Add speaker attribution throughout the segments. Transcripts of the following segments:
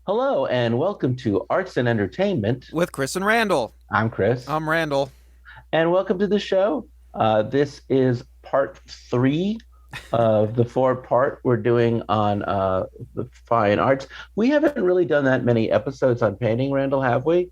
Speaker 1: Hello and welcome to Arts and Entertainment.
Speaker 2: With Chris and Randall.
Speaker 1: I'm Chris,
Speaker 2: I'm Randall.
Speaker 1: and welcome to the show. This is part three of the four-part we're doing on the fine arts. We haven't really done that many episodes on painting, Randall, have we?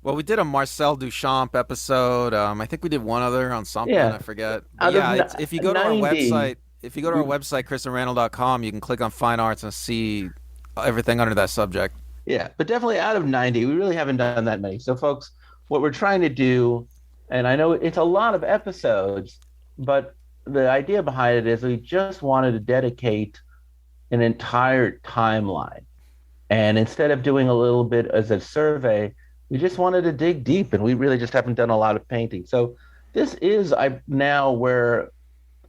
Speaker 2: Well, we did a Marcel Duchamp episode. I think we did one other on something, I
Speaker 1: Yeah,
Speaker 2: forget. But
Speaker 1: out of
Speaker 2: yeah, it's if you go to our
Speaker 1: 90.
Speaker 2: website, chrisandrandall.com, you can click on Fine Arts and see everything under that subject.
Speaker 1: Yeah, but definitely out of 90, we really haven't done that many. So, folks, what we're trying to do, and I know it's a lot of episodes, but the idea behind it is we just wanted to dedicate an entire timeline. And instead of doing a little bit as a survey, we just wanted to dig deep, and we really just haven't done a lot of painting. So this is I now where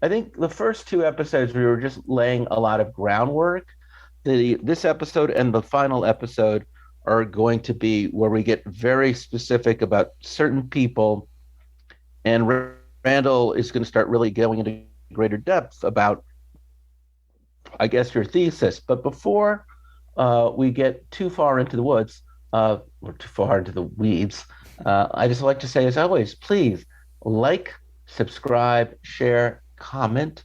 Speaker 1: I think the first two episodes we were just laying a lot of groundwork. This episode and the final episode are going to be where we get very specific about certain people, and Randall is going to start really going into greater depth about, I guess, your thesis. But before we get too far into the woods, or too far into the weeds, I just like to say, as always, please like, subscribe, share, comment.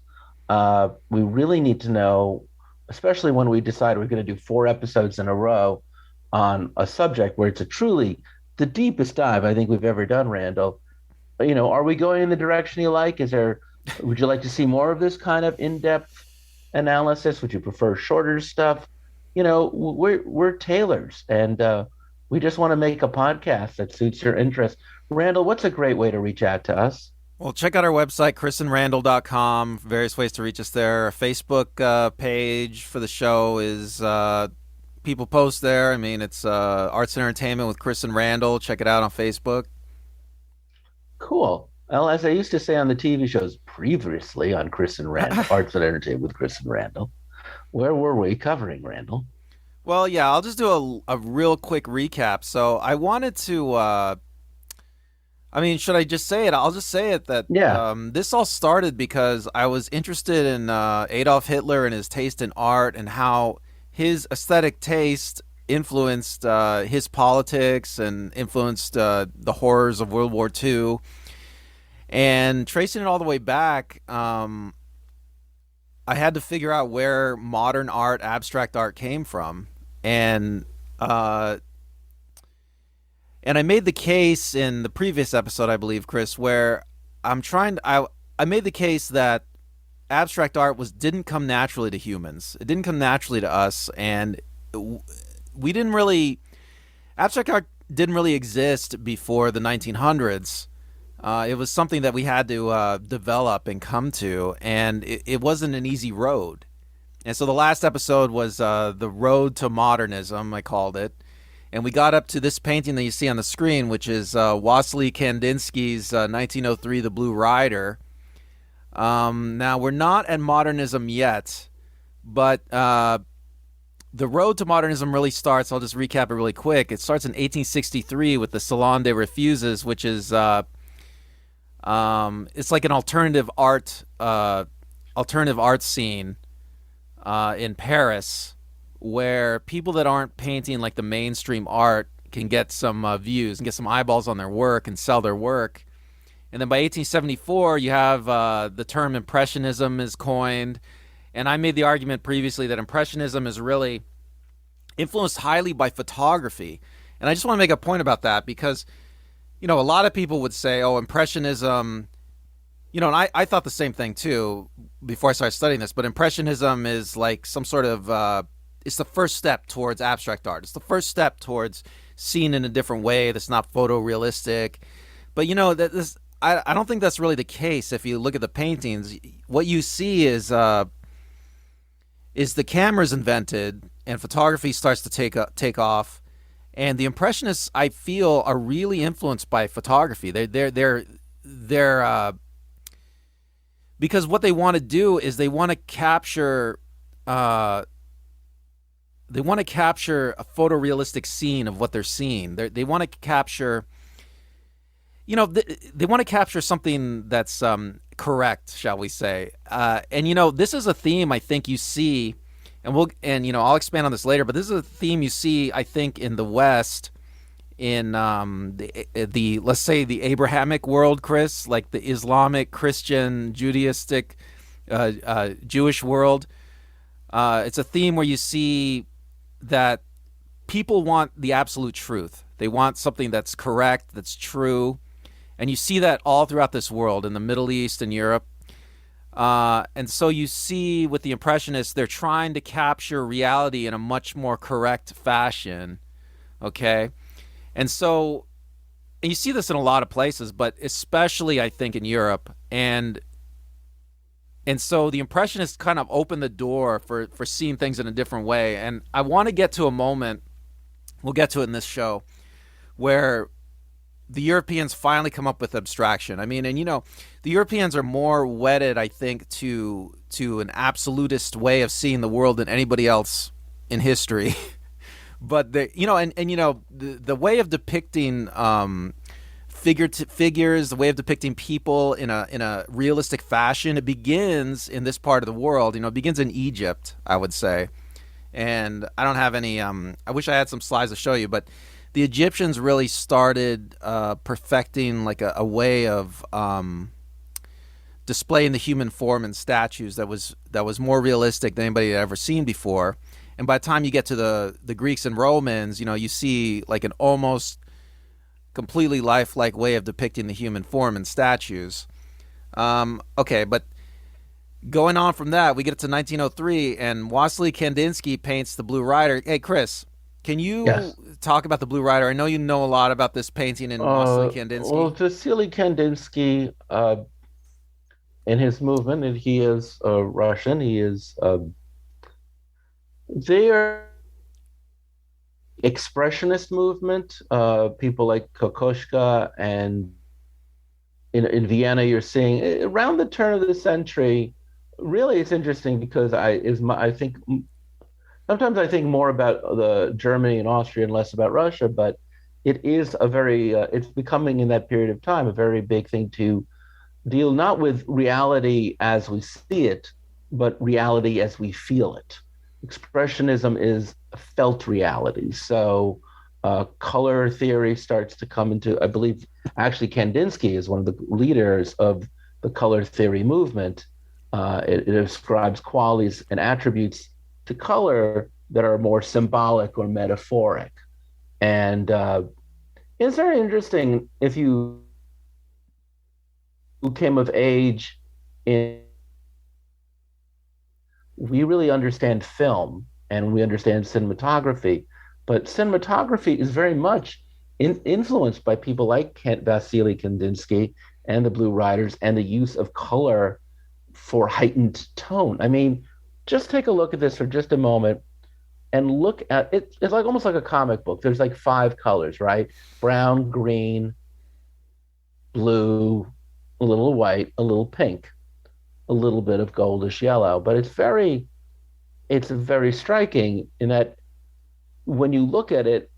Speaker 1: We really need to know, especially when we decide we're going to do four episodes in a row on a subject where it's a truly the deepest dive I think we've ever done, Randall. Are we going in the direction you like? Would you like to see more of this kind of in-depth analysis? Would you prefer shorter stuff? We're tailors, and we just want to make a podcast that suits your interest. Randall, what's a great way to reach out to us?
Speaker 2: Well, check out our website, chrisandrandall.com. Various ways to reach us there. Our Facebook page for the show is people post there. I mean, it's Arts and Entertainment with Chris and Randall. Check it out on Facebook.
Speaker 1: Cool. Well, as I used to say on the TV shows previously on Chris and Randall, Arts and Entertainment with Chris and Randall, where were we covering, Randall?
Speaker 2: Well, yeah, I'll just do a real quick recap. So I wanted to, I mean, should I just say it? I'll just say it that
Speaker 1: Yeah.
Speaker 2: this all started because I was interested in Adolf Hitler and his taste in art and how his aesthetic taste influenced his politics and influenced the horrors of World War II. And tracing it all the way back, I had to figure out where modern art, abstract art, came from, and uh, and I made the case in the previous episode, I believe, Chris, where I made the case that abstract art was didn't come naturally to humans. It didn't come naturally to us, and we didn't really abstract art didn't really exist before the 1900s. It was something that we had to develop and come to, and it wasn't an easy road. And so the last episode was the road to modernism, I called it. And we got up to this painting that you see on the screen, which is Wassily Kandinsky's 1903 The Blue Rider. Now, we're not at modernism yet, but the road to modernism really starts, I'll just recap it really quick. It starts in 1863 with the Salon des Refusés, which is it's like an alternative art scene in Paris, where people that aren't painting like the mainstream art can get some views and get some eyeballs on their work and sell their work. And then by 1874, you have the term Impressionism is coined. And I made the argument previously that Impressionism is really influenced highly by photography. And I just want to make a point about that because, a lot of people would say, oh, Impressionism, and I thought the same thing too before I started studying this, but Impressionism is like some sort of, it's the first step towards abstract art. It's the first step towards seeing in a different way that's not photorealistic. But, I don't think that's really the case. If you look at the paintings, what you see is the camera's invented and photography starts to take off. And the Impressionists, I feel, are really influenced by photography. They're because what they want to do is they want to capture a photorealistic scene of what they're seeing. They want to capture, they want to capture something that's correct, shall we say? And this is a theme I think you see and I'll expand on this later, but this is a theme you see, I think, in the West, in the let's say the Abrahamic world, Chris, like the Islamic, Christian, Judaistic, Jewish world. It's a theme where you see that people want the absolute truth. They want something that's correct, that's true, and you see that all throughout this world, in the Middle East and Europe. And so you see with the Impressionists, they're trying to capture reality in a much more correct fashion, okay? And so and you see this in a lot of places, but especially, I think, in Europe. And so the Impressionists kind of opened the door for seeing things in a different way. And I want to get to a moment, we'll get to it in this show, where the Europeans finally come up with abstraction. I mean, and the Europeans are more wedded, I think, to an absolutist way of seeing the world than anybody else in history. But the way of depicting figures, the way of depicting people in a realistic fashion, it begins in this part of the world. It begins in Egypt, I would say. And I don't have any. I wish I had some slides to show you, but the Egyptians really started perfecting like a way of displaying the human form in statues that was more realistic than anybody had ever seen before. And by the time you get to the Greeks and Romans, you see like an almost completely lifelike way of depicting the human form in statues. Okay, but going on from that, we get to 1903, and Wassily Kandinsky paints the Blue Rider. Hey, Chris, can you talk about the Blue Rider? I know you know a lot about this painting in Wassily Kandinsky.
Speaker 1: Well, Wassily Kandinsky, in his movement, and he is Russian, he is... Their expressionist movement, people like Kokoschka, and in Vienna, you're seeing around the turn of the century. Really, it's interesting because I think sometimes I think more about the Germany and Austria and less about Russia, but it is a very it's becoming in that period of time a very big thing to deal not with reality as we see it, but reality as we feel it. Expressionism is felt reality. So color theory starts to come into, I believe, actually Kandinsky is one of the leaders of the color theory movement. It ascribes qualities and attributes to color that are more symbolic or metaphoric. And it's very interesting if you who came of age in we really understand film and we understand cinematography, but cinematography is very much influenced by people like Wassily Kandinsky and the Blue Riders and the use of color for heightened tone. I mean, just take a look at this for just a moment and look at it. It's like almost like a comic book. There's like 5 colors, right? Brown, green, blue, a little white, a little pink, a little bit of goldish yellow, but it's very striking in that when you look at it,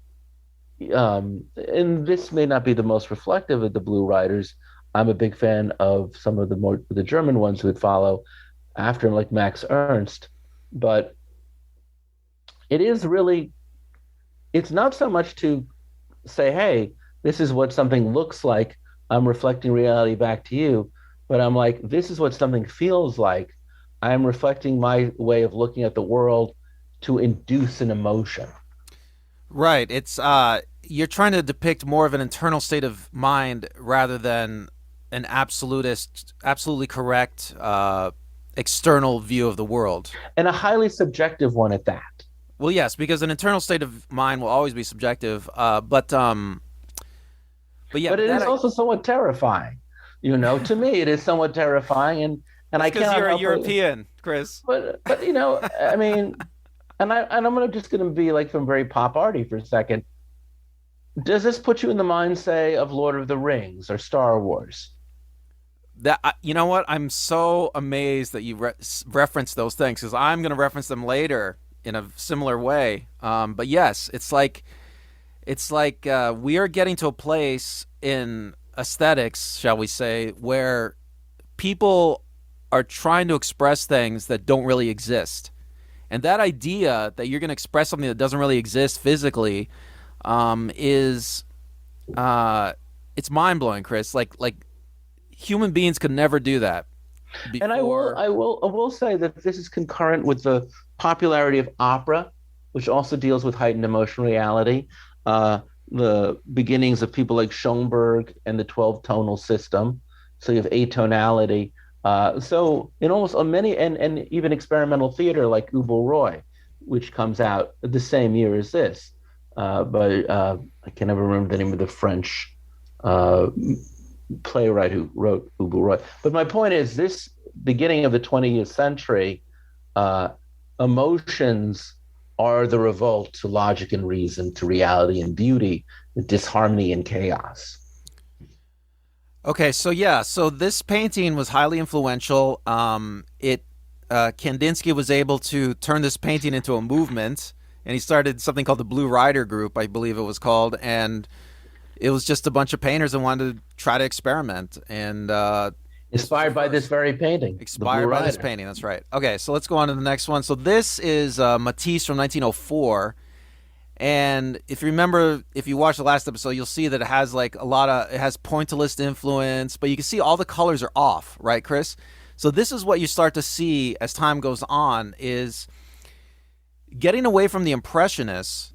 Speaker 1: and this may not be the most reflective of the Blue Riders. I'm a big fan of some of the German ones who would follow after him, like Max Ernst, but it's not so much to say, hey, this is what something looks like, I'm reflecting reality back to you. But I'm like, this is what something feels like. I'm reflecting my way of looking at the world to induce an emotion.
Speaker 2: Right. It's you're trying to depict more of an internal state of mind rather than an absolutely correct external view of the world.
Speaker 1: And a highly subjective one at that.
Speaker 2: Well, yes, because an internal state of mind will always be subjective. But
Speaker 1: it is also somewhat terrifying. To me, it is somewhat terrifying, and I can't.
Speaker 2: Because you're a European, Chris.
Speaker 1: But I mean, and I'm just going to be like some very pop arty for a second. Does this put you in the mind, say, of Lord of the Rings or Star Wars?
Speaker 2: That you know what? I'm so amazed that you reference those things because I'm going to reference them later in a similar way. But yes, it's like we are getting to a place in aesthetics, shall we say, where people are trying to express things that don't really exist. And that idea that you're going to express something that doesn't really exist physically is it's mind blowing, Chris. Like human beings could never do that before.
Speaker 1: And I will say that this is concurrent with the popularity of opera, which also deals with heightened emotional reality. The beginnings of people like Schoenberg and the 12 tonal system. So you have atonality. So in almost many, and even experimental theater like Ubel Roy, which comes out the same year as this. But I can never remember the name of the French playwright who wrote Ubel Roy. But my point is, this beginning of the 20th century, emotions are the revolt to logic and reason, to reality and beauty, the disharmony and chaos.
Speaker 2: Okay, so this painting was highly influential. Kandinsky was able to turn this painting into a movement, and he started something called the Blue Rider Group, I believe it was called, and it was just a bunch of painters that wanted to try to experiment. And
Speaker 1: inspired by this very painting.
Speaker 2: Inspired by this painting, that's right. Okay, so let's go on to the next one. So this is Matisse from 1904. And if you remember, if you watch the last episode, you'll see that it has like it has pointillist influence, but you can see all the colors are off, right, Chris? So this is what you start to see as time goes on, is getting away from the Impressionists.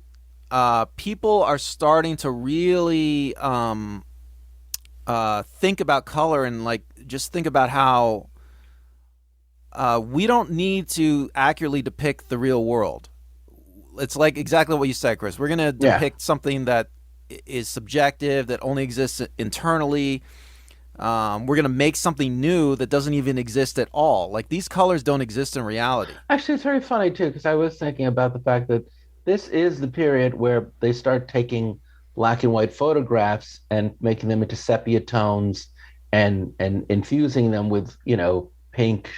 Speaker 2: People are starting to really think about color, and like just think about how we don't need to accurately depict the real world. It's like exactly what you said, Chris. We're going to depict something that is subjective, that only exists internally. We're going to make something new that doesn't even exist at all. Like, these colors don't exist in reality.
Speaker 1: Actually, it's very funny, too, because I was thinking about the fact that this is the period where they start taking black and white photographs and making them into sepia tones and infusing them with, pink,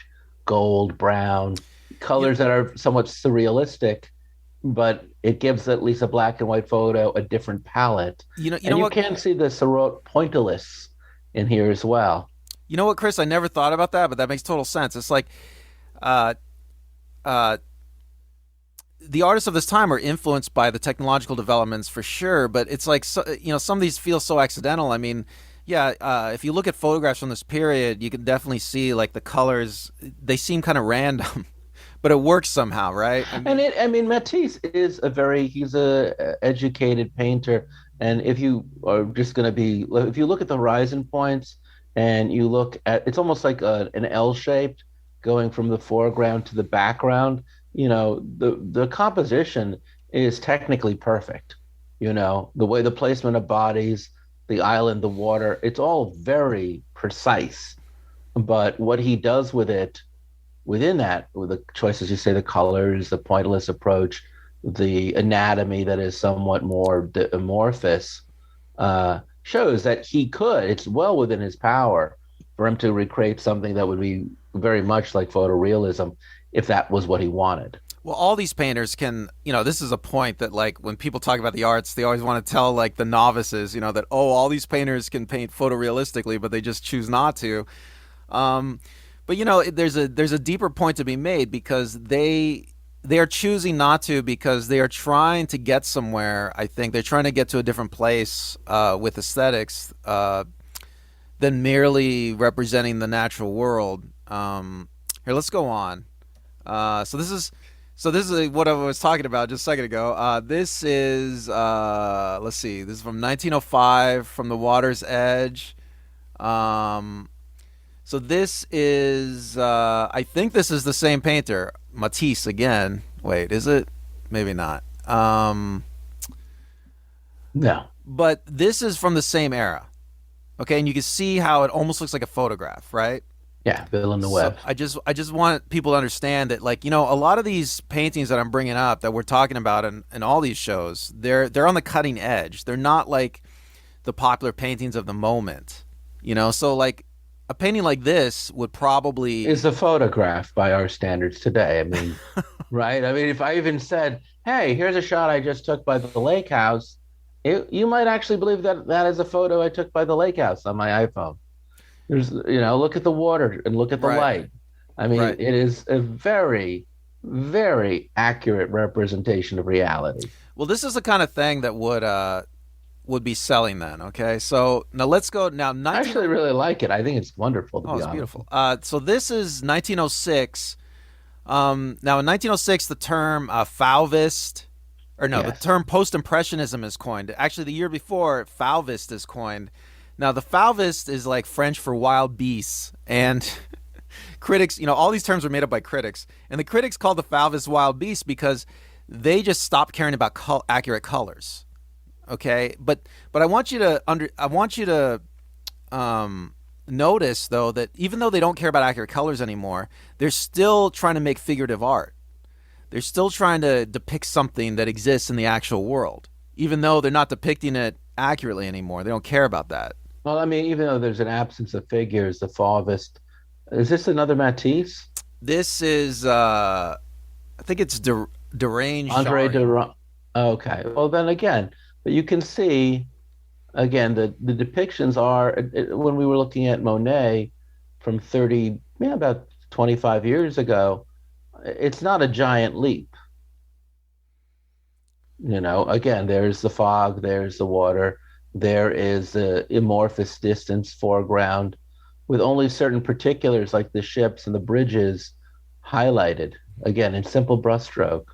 Speaker 1: gold, brown, colors that are somewhat surrealistic. But it gives at least a black and white photo a different palette. You can see the Sorot pointillists in here as well.
Speaker 2: You know what, Chris? I never thought about that, but that makes total sense. It's like the artists of this time are influenced by the technological developments for sure, but it's like, some of these feel so accidental. I mean, if you look at photographs from this period, you can definitely see like the colors, they seem kind of random. But it works somehow, right?
Speaker 1: Matisse is he's a educated painter. And if you are just going to if you look at the horizon points and you look at, it's almost like an L-shaped going from the foreground to the background, the composition is technically perfect. The way the placement of bodies, the island, the water, it's all very precise. But what he does with it, within that, with the choices, you say, the colors, the pointillist approach, the anatomy that is somewhat more amorphous, shows that it's well within his power for him to recreate something that would be very much like photorealism if that was what he wanted.
Speaker 2: Well, all these painters can, this is a point that, like, when people talk about the arts, they always want to tell, like, the novices, that, all these painters can paint photorealistically, but they just choose not to. But there's a deeper point to be made, because they are choosing not to because they are trying to get somewhere. I think they're trying to get to a different place with aesthetics than merely representing the natural world. Here, let's go on. So this is what I was talking about just a second ago. This is let's see. This is from 1905, from the Water's Edge. So this is, I think this is the same painter, Matisse again. Wait, is it? Maybe not.
Speaker 1: No.
Speaker 2: But this is from the same era. Okay, and you can see how it almost looks like a photograph, right?
Speaker 1: Yeah, Bill in the web.
Speaker 2: I just want people to understand that, like, a lot of these paintings that I'm bringing up, that we're talking about in all these shows, they're on the cutting edge. They're not like the popular paintings of the moment, So, like, a painting like this would probably
Speaker 1: is a photograph by our standards today. I mean, right? I mean, if I even said, "Hey, here's a shot I just took by the lake house," you might actually believe that is a photo I took by the lake house on my iPhone. There's, look at the water and look at the light. I mean, It is a very, very accurate representation of reality.
Speaker 2: Well, this is the kind of thing that would be selling then. Okay, so now let's go now.
Speaker 1: I
Speaker 2: 19.
Speaker 1: actually really like it. I think it's wonderful, to
Speaker 2: Oh,
Speaker 1: be
Speaker 2: it's
Speaker 1: honest.
Speaker 2: beautiful. So this is 1906. Now in 1906, the term Fauvist, or no, the
Speaker 1: Yes.
Speaker 2: term Post-Impressionism is coined. Actually, the year before, Fauvist is coined. Now the Fauvist is like French for wild beasts, and critics, all these terms were made up by critics, and the critics called the Fauvist wild beasts because they just stopped caring about accurate colors. Okay, but I want you to notice though that even though they don't care about accurate colors anymore, they're still trying to make figurative art. They're still trying to depict something that exists in the actual world, even though they're not depicting it accurately anymore. They don't care about that.
Speaker 1: Well, I mean, even though there's an absence of figures, the Fauvist, is this another Matisse?
Speaker 2: This is, I think it's deranged.
Speaker 1: Andre
Speaker 2: Shari.
Speaker 1: de. Okay. Well, then again, but you can see again the depictions are when we were looking at Monet from 30, yeah, about 25 years ago. It's not a giant leap. Again, there's the fog, there's the water, there is the amorphous distance foreground with only certain particulars like the ships and the bridges highlighted again in simple brushstroke.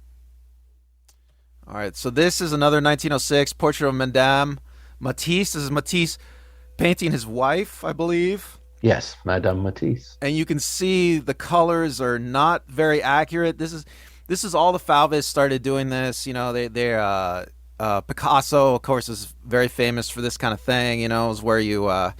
Speaker 2: All right, so this is another 1906 portrait of Madame Matisse. This is Matisse painting his wife, I believe.
Speaker 1: Yes, Madame Matisse.
Speaker 2: And you can see the colors are not very accurate. This is all the Fauvists started doing this. Picasso, of course, is very famous for this kind of thing. Is where you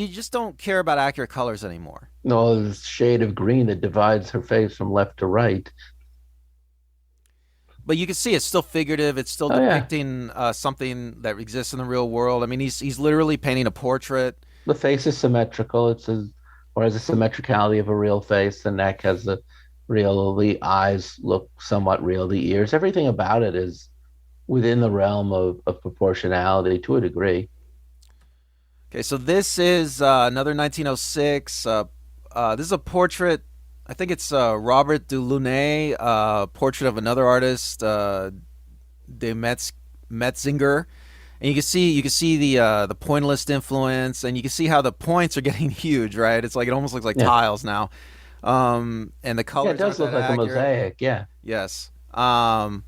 Speaker 2: just don't care about accurate colors anymore.
Speaker 1: No, this shade of green that divides her face from left to right.
Speaker 2: But you can see it's still figurative. It's still
Speaker 1: Oh yeah,
Speaker 2: depicting something that exists in the real world. I mean, he's literally painting a portrait.
Speaker 1: the face is symmetrical. Or has a symmetricality of a real face. The neck has the real. The eyes look somewhat real. The ears, everything about it is within the realm of proportionality to a degree.
Speaker 2: Okay, so this is another 1906. This is a portrait. I think it's Robert Delaunay, portrait of another artist, de Metzinger. And you can see the pointillist influence, and you can see how the points are getting huge, right? It's like it almost looks like
Speaker 1: Yeah,
Speaker 2: tiles now, and the
Speaker 1: yeah,
Speaker 2: colors
Speaker 1: it does
Speaker 2: aren't
Speaker 1: look
Speaker 2: that
Speaker 1: like a
Speaker 2: accurate.
Speaker 1: mosaic. Yeah,
Speaker 2: Yes, but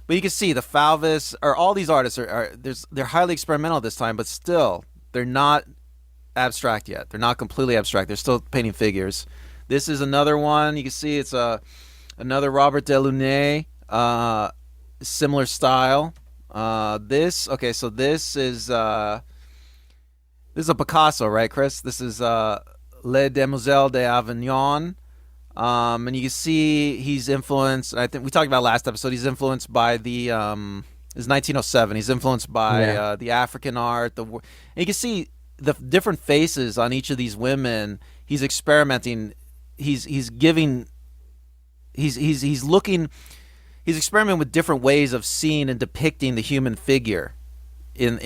Speaker 2: you can see the Fauvists or all these artists they're highly experimental this time, but still they're not abstract yet. They're not completely abstract. They're still painting figures. This is another one. You can see it's another Robert Delaunay, similar style. So this is a Picasso, right, Chris? This is Les Demoiselles d'Avignon. And you can see he's influenced. I think we talked about last episode. He's influenced by the is 1907. He's influenced by
Speaker 1: yeah.
Speaker 2: the African art. And you can see the different faces on each of these women. He's experimenting. He's giving. He's looking. He's experimenting with different ways of seeing and depicting the human figure in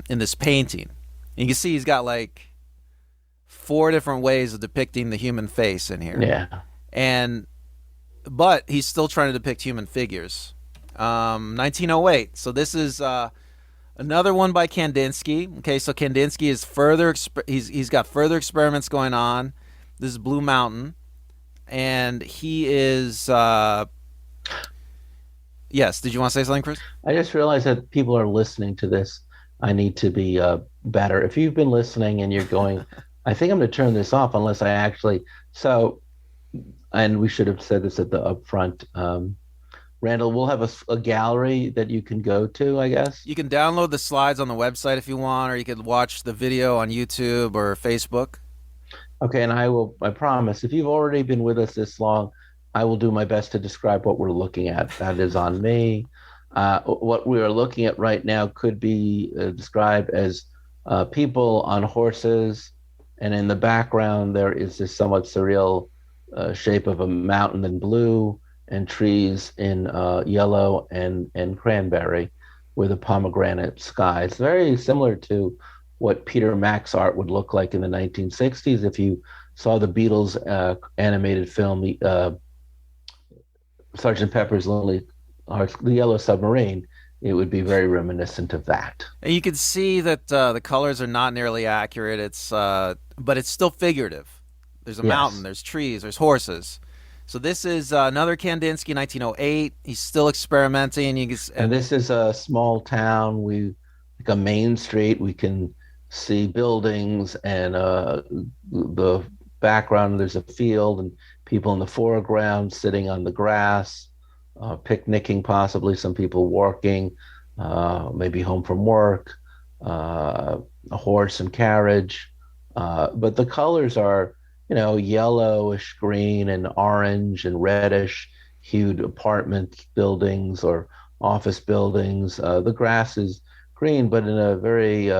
Speaker 2: this painting. And you can see he's got like 4 different ways of depicting the human face in here.
Speaker 1: Yeah.
Speaker 2: But he's still trying to depict human figures. 1908. So this is another one by Kandinsky. Okay, so Kandinsky is he's got further experiments going on. This is Blue Mountain, and he is. Yes. Did you want to say something, Chris?
Speaker 1: I just realized that people are listening to this. I need to be better. If you've been listening and you're going, I think I'm going to turn this off unless I actually. So, and we should have said this at the upfront. Randall, we'll have a gallery that you can go to, I guess.
Speaker 2: You can download the slides on the website if you want, or you could watch the video on YouTube or Facebook.
Speaker 1: Okay, and I promise, if you've already been with us this long, I will do my best to describe what we're looking at. That is on me. What we are looking at right now could be described as people on horses, and in the background there is this somewhat surreal shape of a mountain in blue and trees in yellow and cranberry with a pomegranate sky. It's very similar to what Peter Mack's art would look like in the 1960s if you saw the Beatles animated film, Sergeant Pepper's Lonely Hearts, The Yellow Submarine, it would be very reminiscent of that.
Speaker 2: And you can see that the colors are not nearly accurate. But it's still figurative. There's a mountain,
Speaker 1: Yes.
Speaker 2: there's trees, there's horses. So this is another Kandinsky, 1908. He's still experimenting.
Speaker 1: And this is a small town. Like a main street. We can see buildings and the background. There's a field and people in the foreground sitting on the grass, picnicking, possibly some people walking, maybe home from work, a horse and carriage. But the colors are, yellowish green and orange and reddish hued apartment buildings or office buildings. The grass is green, but in a very,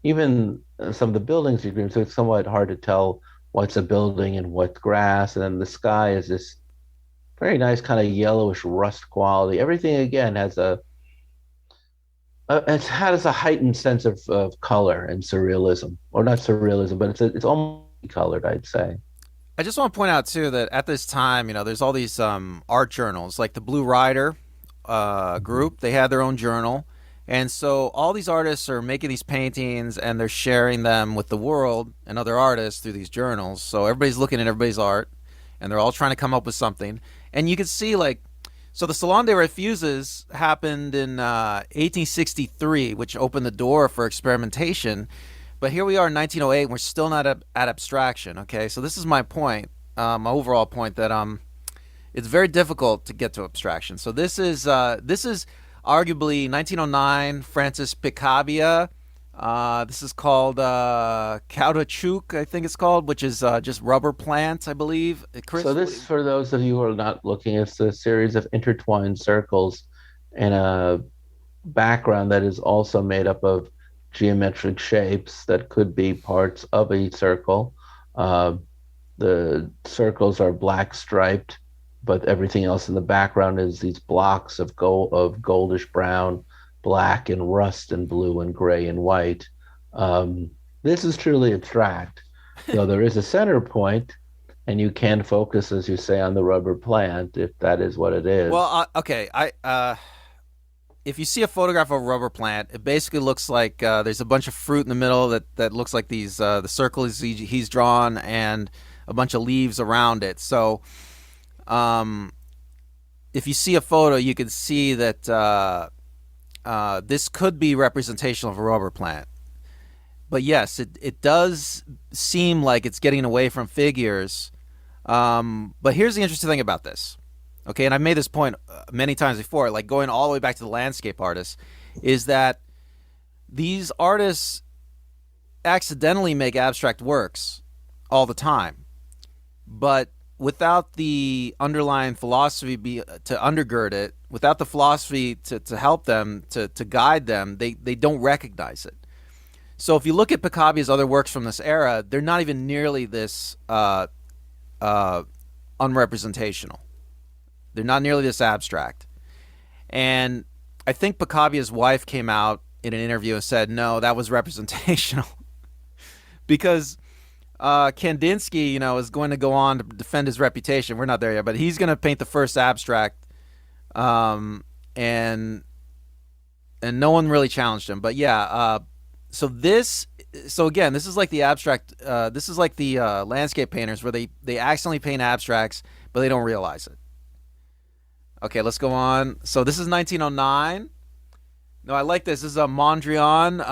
Speaker 1: even some of the buildings are green, so it's somewhat hard to tell what's a building and what's grass. And then the sky is this very nice kind of yellowish rust quality. Everything again has it has a heightened sense of color and surrealism, or not surrealism, but it's almost colored, I'd say.
Speaker 2: I just want to point out too that at this time, there's all these art journals, like the Blue Rider group. They had their own journal, and so all these artists are making these paintings and they're sharing them with the world and other artists through these journals. So everybody's looking at everybody's art, and they're all trying to come up with something. And you can see, so the Salon des Refusés happened in 1863, which opened the door for experimentation. But here we are in 1908, and we're still not at abstraction. Okay, so this is my point, my overall point, that it's very difficult to get to abstraction. So this is arguably 1909 Francis Picabia. This is called caoutchouc, I think it's called, which is just rubber plants, I believe. Chris,
Speaker 1: So this, for those of you who are not looking, it's a series of intertwined circles and a background that is also made up of geometric shapes that could be parts of a circle. The circles are black striped, but everything else in the background is these blocks of goldish brown, black and rust and blue and gray and white. This is truly abstract, though there is a center point, and you can focus, as you say, on the rubber plant, if that is what it is.
Speaker 2: Well, okay, if you see a photograph of a rubber plant, it basically looks like there's a bunch of fruit in the middle that looks like these the circles he's drawn and a bunch of leaves around it. So, if you see a photo, you can see that this could be representational of a rubber plant. But yes, it does seem like it's getting away from figures. But here's the interesting thing about this. Okay, and I've made this point many times before, like going all the way back to the landscape artists, is that these artists accidentally make abstract works all the time. But without the underlying philosophy to undergird it, without the philosophy to help them, to guide them, they don't recognize it. So if you look at Picabia's other works from this era, they're not even nearly this unrepresentational. They're not nearly this abstract. And I think Picabia's wife came out in an interview and said, no, that was representational. Because Kandinsky, is going to go on to defend his reputation. We're not there yet, but he's going to paint the first abstract. And no one really challenged him. But yeah, so again, this is like the abstract, this is like the landscape painters where they accidentally paint abstracts, but they don't realize it. Okay, let's go on. So this is 1909. No, I like this. This is a Mondrian,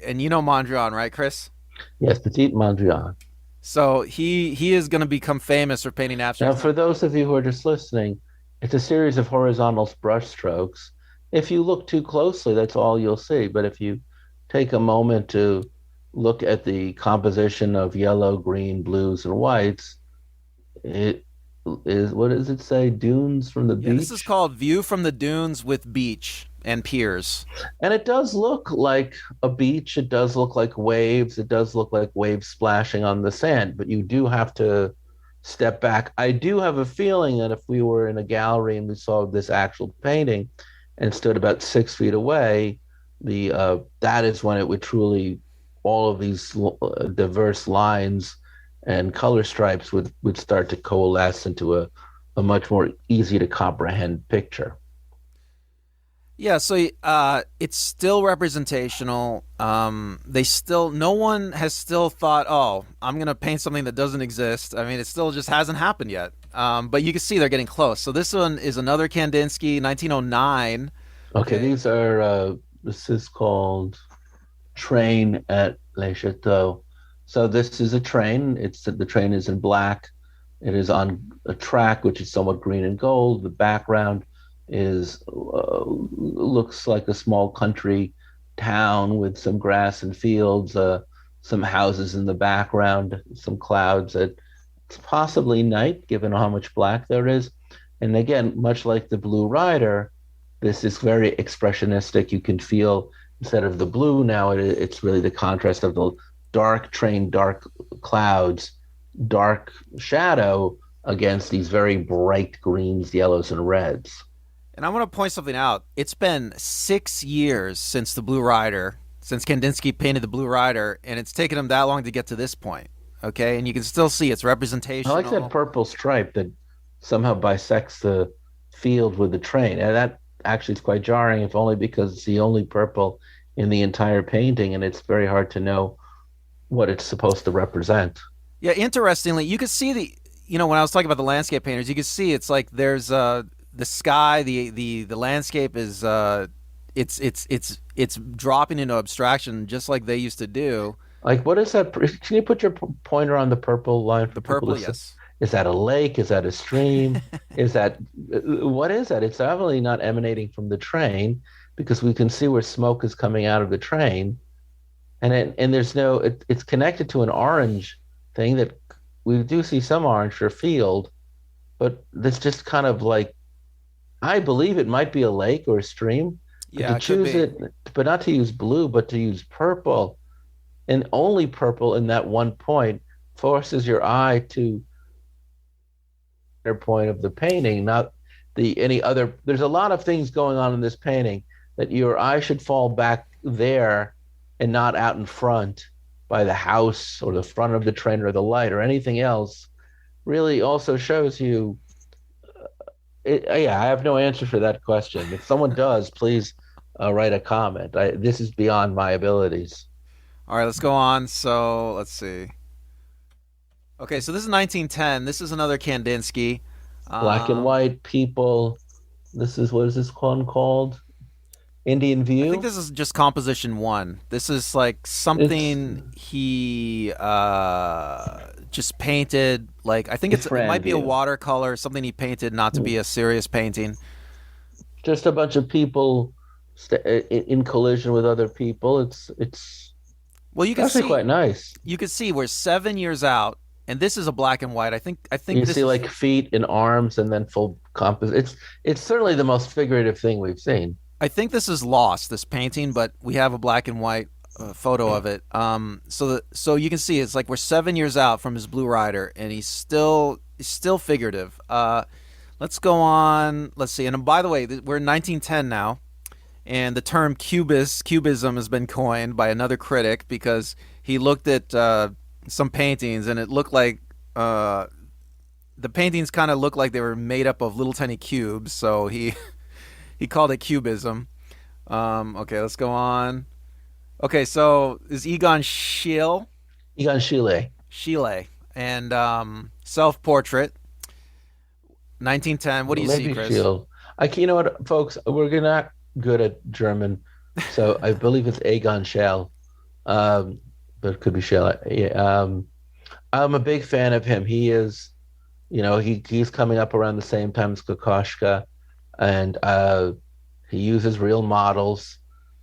Speaker 2: and you know Mondrian, right, Chris?
Speaker 1: Yes, Petit Mondrian.
Speaker 2: So he is going to become famous for painting abstract.
Speaker 1: Now, for those of you who are just listening, it's a series of horizontal brush strokes. If you look too closely, that's all you'll see. But if you take a moment to look at the composition of yellow, green, blues, and whites, it is, what does it say? Dunes from the beach?
Speaker 2: This is called View from the Dunes with Beach and Piers.
Speaker 1: And it does look like a beach. It does look like waves. It does look like waves splashing on the sand, but you do have to step back. I do have a feeling that if we were in a gallery and we saw this actual painting and stood about 6 feet away, that is when it would truly, all of these diverse lines and color stripes would start to coalesce into a much more easy to comprehend picture.
Speaker 2: Yeah, so it's still representational. No one has still thought, oh, I'm going to paint something that doesn't exist. I mean, it still just hasn't happened yet. But you can see they're getting close. So this one is another Kandinsky, 1909.
Speaker 1: Okay, this is called Train at Le Chateau. So this is a train. The train is in black. It is on a track which is somewhat green and gold. The background is looks like a small country town with some grass and fields, some houses in the background, some clouds. It's possibly night, given how much black there is. And again, much like the Blue Rider, this is very expressionistic. You can feel, instead of the blue now, it's really the contrast of the dark train, dark clouds, dark shadow against these very bright greens, yellows, and reds.
Speaker 2: And I want to point something out. It's been 6 years since the Blue Rider, since Kandinsky painted the Blue Rider, and it's taken him that long to get to this point. Okay, and you can still see it's representational.
Speaker 1: I like that purple stripe that somehow bisects the field with the train. And that actually is quite jarring, if only because it's the only purple in the entire painting, and it's very hard to know what it's supposed to represent.
Speaker 2: Yeah, interestingly, you can see when I was talking about the landscape painters, you can see it's like there's the sky, the landscape is it's dropping into abstraction just like they used to do.
Speaker 1: Like, what is that? Can you put your pointer on the purple line for
Speaker 2: the purple?
Speaker 1: Yes. Is that a lake? Is that a stream? What is that? It's definitely not emanating from the train, because we can see where smoke is coming out of the train, and it's connected to an orange thing that we do see some orange for a field, but that's just kind of like, I believe it might be a lake or a stream.
Speaker 2: Yeah,
Speaker 1: to choose it, but not to use blue, but to use purple, and only purple in that one point, forces your eye to their point of the painting, not any other. There's a lot of things going on in this painting that your eye should fall back there and not out in front by the house or the front of the train or the light or anything else. Really also shows you. I have no answer for that question. If someone does, please write a comment. This is beyond my abilities.
Speaker 2: All right, let's go on. So let's see. Okay, so this is 1910. This is another Kandinsky.
Speaker 1: Black and white people. What is this one called? Indian View?
Speaker 2: I think this is just composition 1. This is like something he just painted. Like, I think it might be a watercolor, something he painted not to be a serious painting.
Speaker 1: Just a bunch of people in collision with other people. It's
Speaker 2: well, you can
Speaker 1: actually
Speaker 2: see
Speaker 1: quite nice.
Speaker 2: You can see we're 7 years out, and this is a black and white. I think
Speaker 1: you see like feet and arms, and then full composition. It's certainly the most figurative thing we've seen.
Speaker 2: I think this is lost, this painting, but we have a black and white photo of it. So you can see it's like we're 7 years out from his Blue Rider, and he's still figurative. Let's go on. Let's see. And by the way, we're in 1910 now, and the term Cubism has been coined by another critic because he looked at some paintings, and it looked like the paintings kind of looked like they were made up of little tiny cubes. So he called it Cubism. Okay, let's go on. Okay, so is Egon Schiele. Schiele. And self-portrait, 1910. What do you see, Chris?
Speaker 1: Schiele. You know what, folks? We're not good at German, so I believe it's Egon Schiele, but it could be Schiele. Yeah, I'm a big fan of him. He is, he's coming up around the same time as Kokoschka, and he uses real models.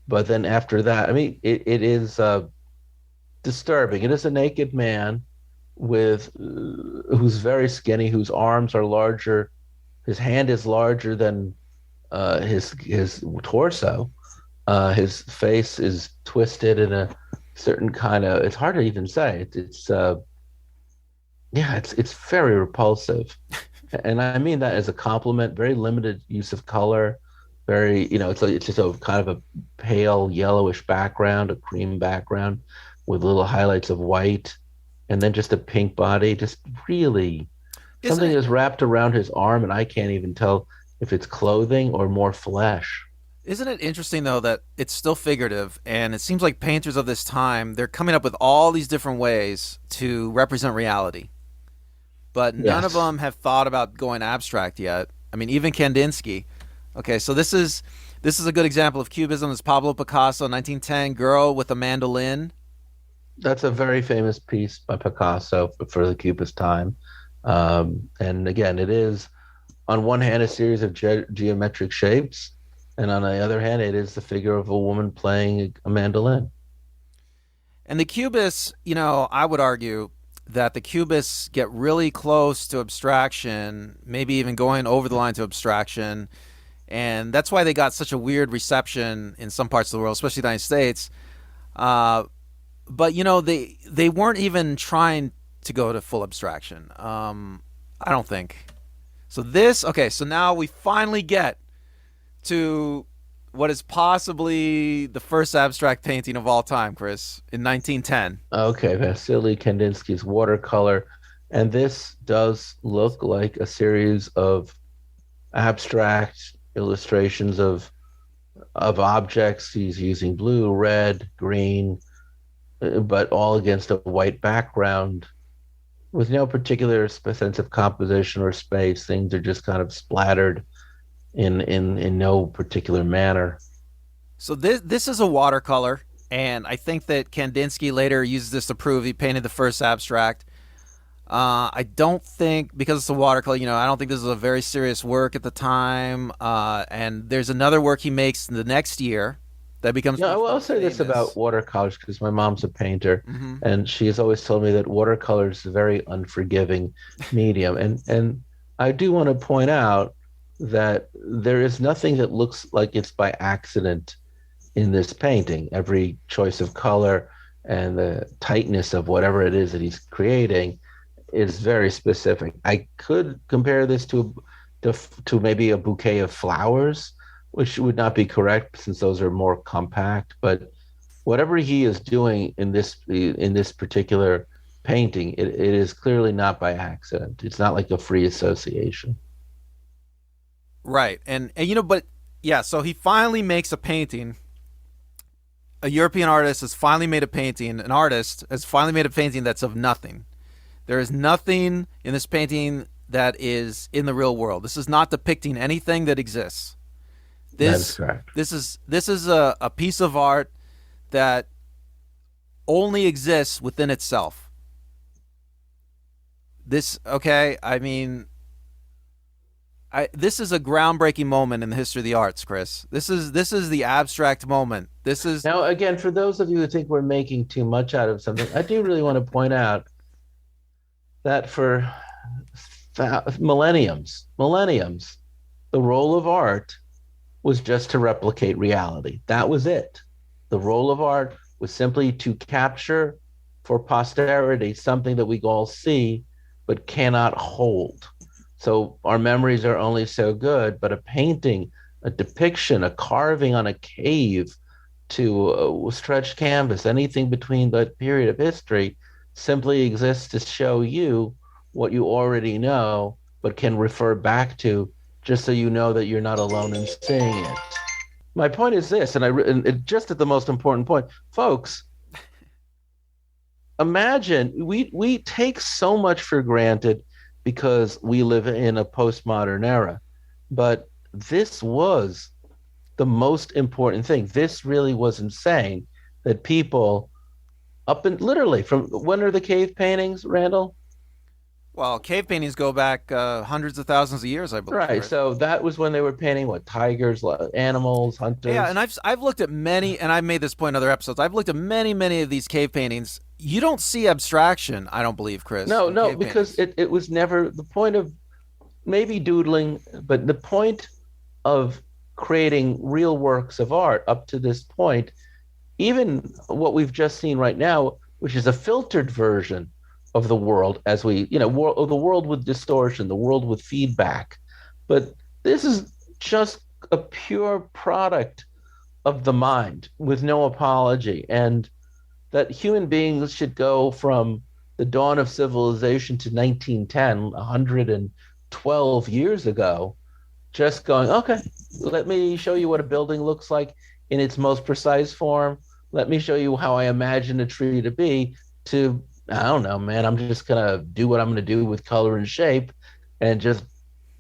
Speaker 1: But then after that, I mean, it is disturbing. It is a naked man who's very skinny, whose arms are larger, his hand is larger than his torso. His face is twisted in a certain kind of. It's hard to even say. It's very repulsive, and I mean that as a compliment. Very limited use of color. Very, it's just a kind of a pale yellowish background, a cream background with little highlights of white. and then just a pink body, just really
Speaker 2: Isn't
Speaker 1: something
Speaker 2: it
Speaker 1: is wrapped around his arm, and I can't even tell if it's clothing or more flesh.
Speaker 2: isn't it interesting though that it's still figurative, and it seems like painters of this time, they're coming up with all these different ways to represent reality, but none of
Speaker 1: Yes,
Speaker 2: them have thought about going abstract yet. I mean, even Kandinsky. Okay, so this is a good example of Cubism. It's Pablo Picasso, 1910, Girl with a Mandolin.
Speaker 1: that's a very famous piece by Picasso for the Cubist time. And again, it is on one hand a series of geometric shapes, and on the other hand, it is the figure of a woman playing a mandolin.
Speaker 2: And the Cubists, I would argue that the Cubists get really close to abstraction, maybe even going over the line to abstraction. And that's why they got such a weird reception in some parts of the world, especially the United States. But they weren't even trying to go to full abstraction. I don't think. So now we finally get to what is possibly the first abstract painting of all time, Chris, in 1910.
Speaker 1: Okay, Vasily Kandinsky's watercolor, and this does look like a series of abstract illustrations of objects. He's using blue, red, green, but all against a white background with no particular sense of composition or space. Things are just kind of splattered in no particular manner.
Speaker 2: So this is a watercolor, and I think that Kandinsky later used this to prove he painted the first abstract. I don't think, because it's a watercolor, I don't think this is a very serious work at the time. And there's another work he makes the next year that becomes.
Speaker 1: Yeah, I'll say
Speaker 2: famous.
Speaker 1: this about watercolors because my mom's a painter,
Speaker 2: Mm-hmm.
Speaker 1: and she has always told me that watercolor is a very unforgiving medium. And I do want to point out that there is nothing that looks like it's by accident in this painting. Every choice of color and the tightness of whatever it is that he's creating is very specific. I could compare this to maybe a bouquet of flowers, which would not be correct since those are more compact. But whatever he is doing in this particular painting, it is clearly not by accident. It's not like a free association.
Speaker 2: Right, but yeah. So he finally makes a painting. A European artist has finally made a painting. An artist has finally made a painting that's of nothing. There is nothing in this painting that is in the real world. This is not depicting anything that exists.
Speaker 1: That is correct.
Speaker 2: This is a piece of art that only exists within itself. This is a groundbreaking moment in the history of the arts, Chris. This is the abstract moment. This is
Speaker 1: Now, again, for those of you who think we're making too much out of something, I do really want to point out that for millenniums, the role of art was just to replicate reality. That was it. The role of art was simply to capture for posterity something that we all see but cannot hold. So our memories are only so good, but a painting, a depiction, a carving on a cave to a stretched canvas, anything between that period of history simply exists to show you what you already know, but can refer back to just so you know that you're not alone in seeing it. My point is this, just at the most important point, folks, imagine we take so much for granted because we live in a postmodern era, but this was the most important thing. This really was insane that people up and literally from when are the cave paintings, Randall?
Speaker 2: Well, cave paintings go back hundreds of thousands of years, I believe.
Speaker 1: Right. So that was when they were painting what tigers, animals, hunters.
Speaker 2: Yeah, and I've looked at many, and I've made this point in other episodes. I've looked at many of these cave paintings. You don't see abstraction, I don't believe, Chris.
Speaker 1: No, because it was never the point of maybe doodling, but the point of creating real works of art up to this point, even what we've just seen right now, which is a filtered version of the world as we, the world with distortion, the world with feedback. But this is just a pure product of the mind with no apology. And that human beings should go from the dawn of civilization to 1910, 112 years ago, just going, okay, let me show you what a building looks like in its most precise form. Let me show you how I imagine a tree to be, to, I don't know, man, I'm just going to do what I'm going to do with color and shape and just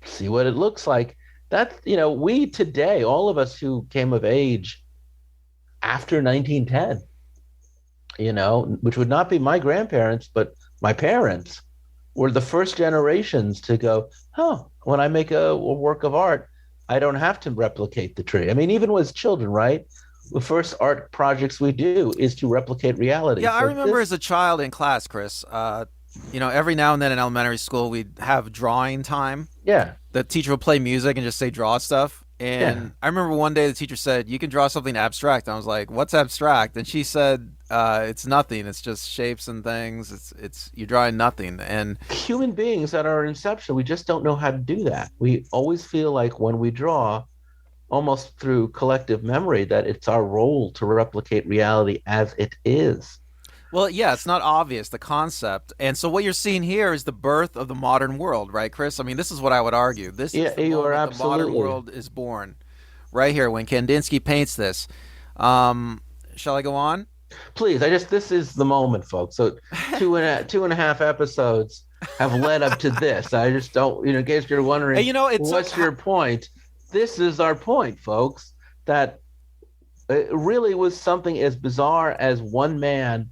Speaker 1: see what it looks like. That, we today, all of us who came of age after 1910, which would not be my grandparents, but my parents were the first generations to go, oh, when I make a work of art, I don't have to replicate the tree. I mean, even as children, right? The first art projects we do is to replicate reality.
Speaker 2: Yeah, I remember as a child in class, Chris, every now and then in elementary school, we'd have drawing time.
Speaker 1: Yeah.
Speaker 2: The teacher would play music and just say, draw stuff. And I remember one day the teacher said, you can draw something abstract. And I was like, what's abstract? And she said, it's nothing. It's just shapes and things. It's you're drawing nothing. And
Speaker 1: human beings at our inception, we just don't know how to do that. We always feel like when we draw, almost through collective memory, that it's our role to replicate reality as it is.
Speaker 2: Well, yeah, it's not obvious, the concept. And so what you're seeing here is the birth of the modern world, right, Chris? I mean, this is what I would argue. This is the moment the modern world is born, right here, when Kandinsky paints this. Shall I go on?
Speaker 1: Please, this is the moment, folks. So two and a half episodes have led up to this. I just don't, in case you're wondering, what's your point? This is our point, folks, that it really was something as bizarre as one man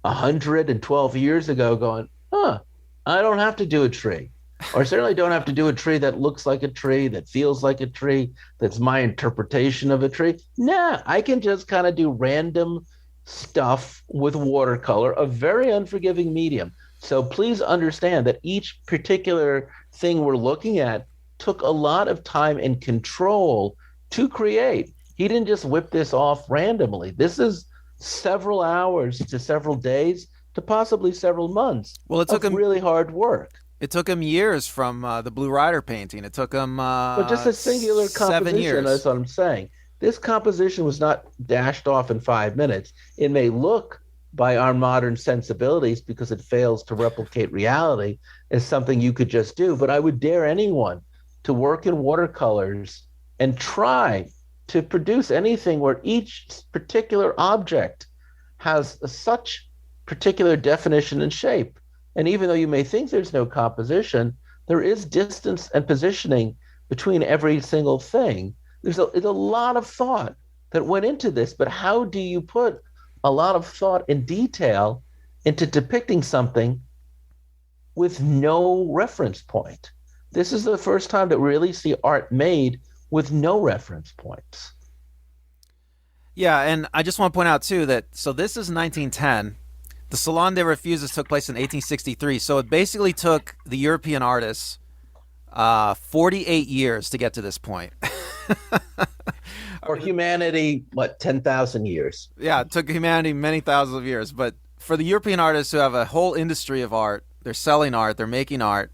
Speaker 1: 112 years ago going, I don't have to do a tree, or certainly don't have to do a tree that looks like a tree, that feels like a tree, that's my interpretation of a tree. Nah, I can just kind of do random stuff with watercolor, a very unforgiving medium. So please understand that each particular thing we're looking at took a lot of time and control to create. He didn't just whip this off randomly. This is several hours to several days to possibly several months.
Speaker 2: Well, it took him
Speaker 1: really hard work.
Speaker 2: It took him years from the Blue Rider painting. It took him
Speaker 1: but just a singular composition.
Speaker 2: 7 years.
Speaker 1: That's what I'm saying. This composition was not dashed off in 5 minutes. It may look, by our modern sensibilities, because it fails to replicate reality, as something you could just do. But I would dare anyone to work in watercolors and try to produce anything where each particular object has such particular definition and shape. And even though you may think there's no composition, there is distance and positioning between every single thing. There's a lot of thought that went into this, but how do you put a lot of thought and detail into depicting something with no reference point? This is the first time that we really see art made with no reference points.
Speaker 2: Yeah, and I just want to point out, too, that so this is 1910. The Salon des Refusés took place in 1863. So it basically took the European artists 48 years to get to this point.
Speaker 1: Or humanity, 10,000 years?
Speaker 2: Yeah, it took humanity many thousands of years. But for the European artists who have a whole industry of art, they're selling art, they're making art.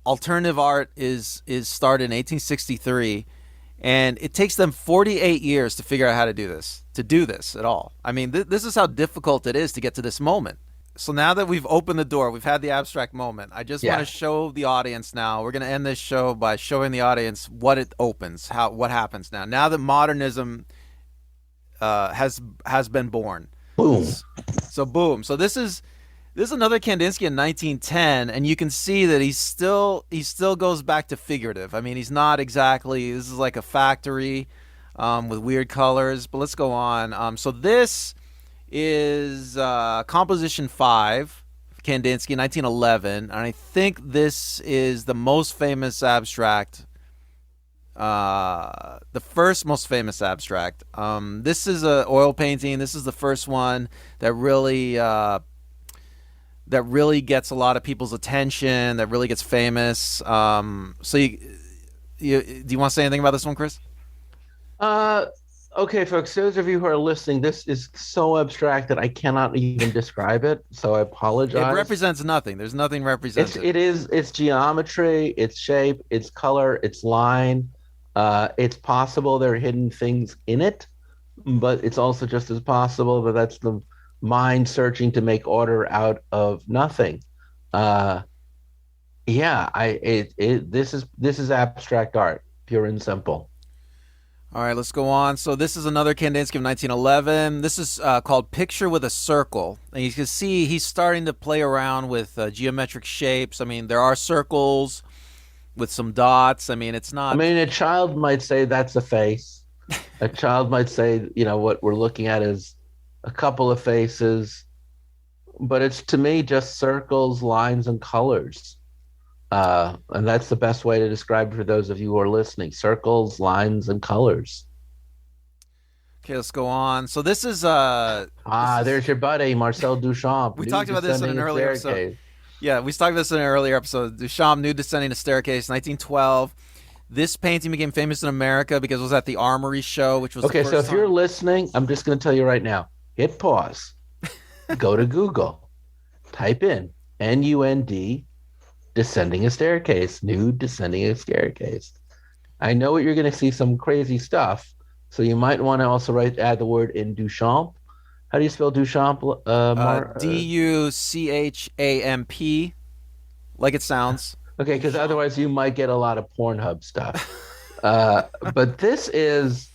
Speaker 2: Alternative art is started in 1863, and it takes them 48 years to figure out how to do this at all. I mean, this is how difficult it is to get to this moment. So now that we've opened the door, we've had the abstract moment. I just want to show the audience now. We're going to end this show by showing the audience what it opens, what happens now. Now that modernism has been born.
Speaker 1: Boom.
Speaker 2: So boom. So this is another Kandinsky in 1910, and you can see that he still goes back to figurative. I mean, he's not exactly. This is like a factory with weird colors. But let's go on. So this is Composition 5, Kandinsky, 1911, and I think this is the most famous abstract. The first most famous abstract. This is an oil painting. This is the first one that really gets a lot of people's attention, that really gets famous. So do you want to say anything about this one, Chris?
Speaker 1: Okay, folks, those of you who are listening, this is so abstract that I cannot even describe it, so I apologize.
Speaker 2: It represents nothing. There's nothing represented.
Speaker 1: It's geometry, it's shape, it's color, it's line. It's possible there are hidden things in it, but it's also just as possible that that's the mind searching to make order out of nothing. Uh, yeah, this is abstract art, pure and simple.
Speaker 2: All right, let's go on. So this is another Kandinsky of 1911. This is called Picture with a Circle. And you can see he's starting to play around with geometric shapes. I mean, there are circles with some dots. I mean, it's not...
Speaker 1: I mean, a child might say that's a face. A child might say, what we're looking at is a couple of faces, but it's, to me, just circles, lines, and colors. And that's the best way to describe it for those of you who are listening. Circles, lines, and colors.
Speaker 2: Okay, let's go on. So this is...
Speaker 1: there's your buddy, Marcel Duchamp.
Speaker 2: We talked about this in an earlier episode. Yeah, we talked about this in an earlier episode. Duchamp, Nude Descending a Staircase, 1912. This painting became famous in America because it was at the Armory Show, which was
Speaker 1: okay. So if you're listening, I'm just going to tell you right now: hit pause, go to Google, type in NUND Descending a Staircase, Nude Descending a Staircase. I know you're going to see some crazy stuff, so you might want to also add the word in Duchamp. How do you spell Duchamp?
Speaker 2: Duchamp, like it sounds.
Speaker 1: Okay, because otherwise you might get a lot of Pornhub stuff. But this is,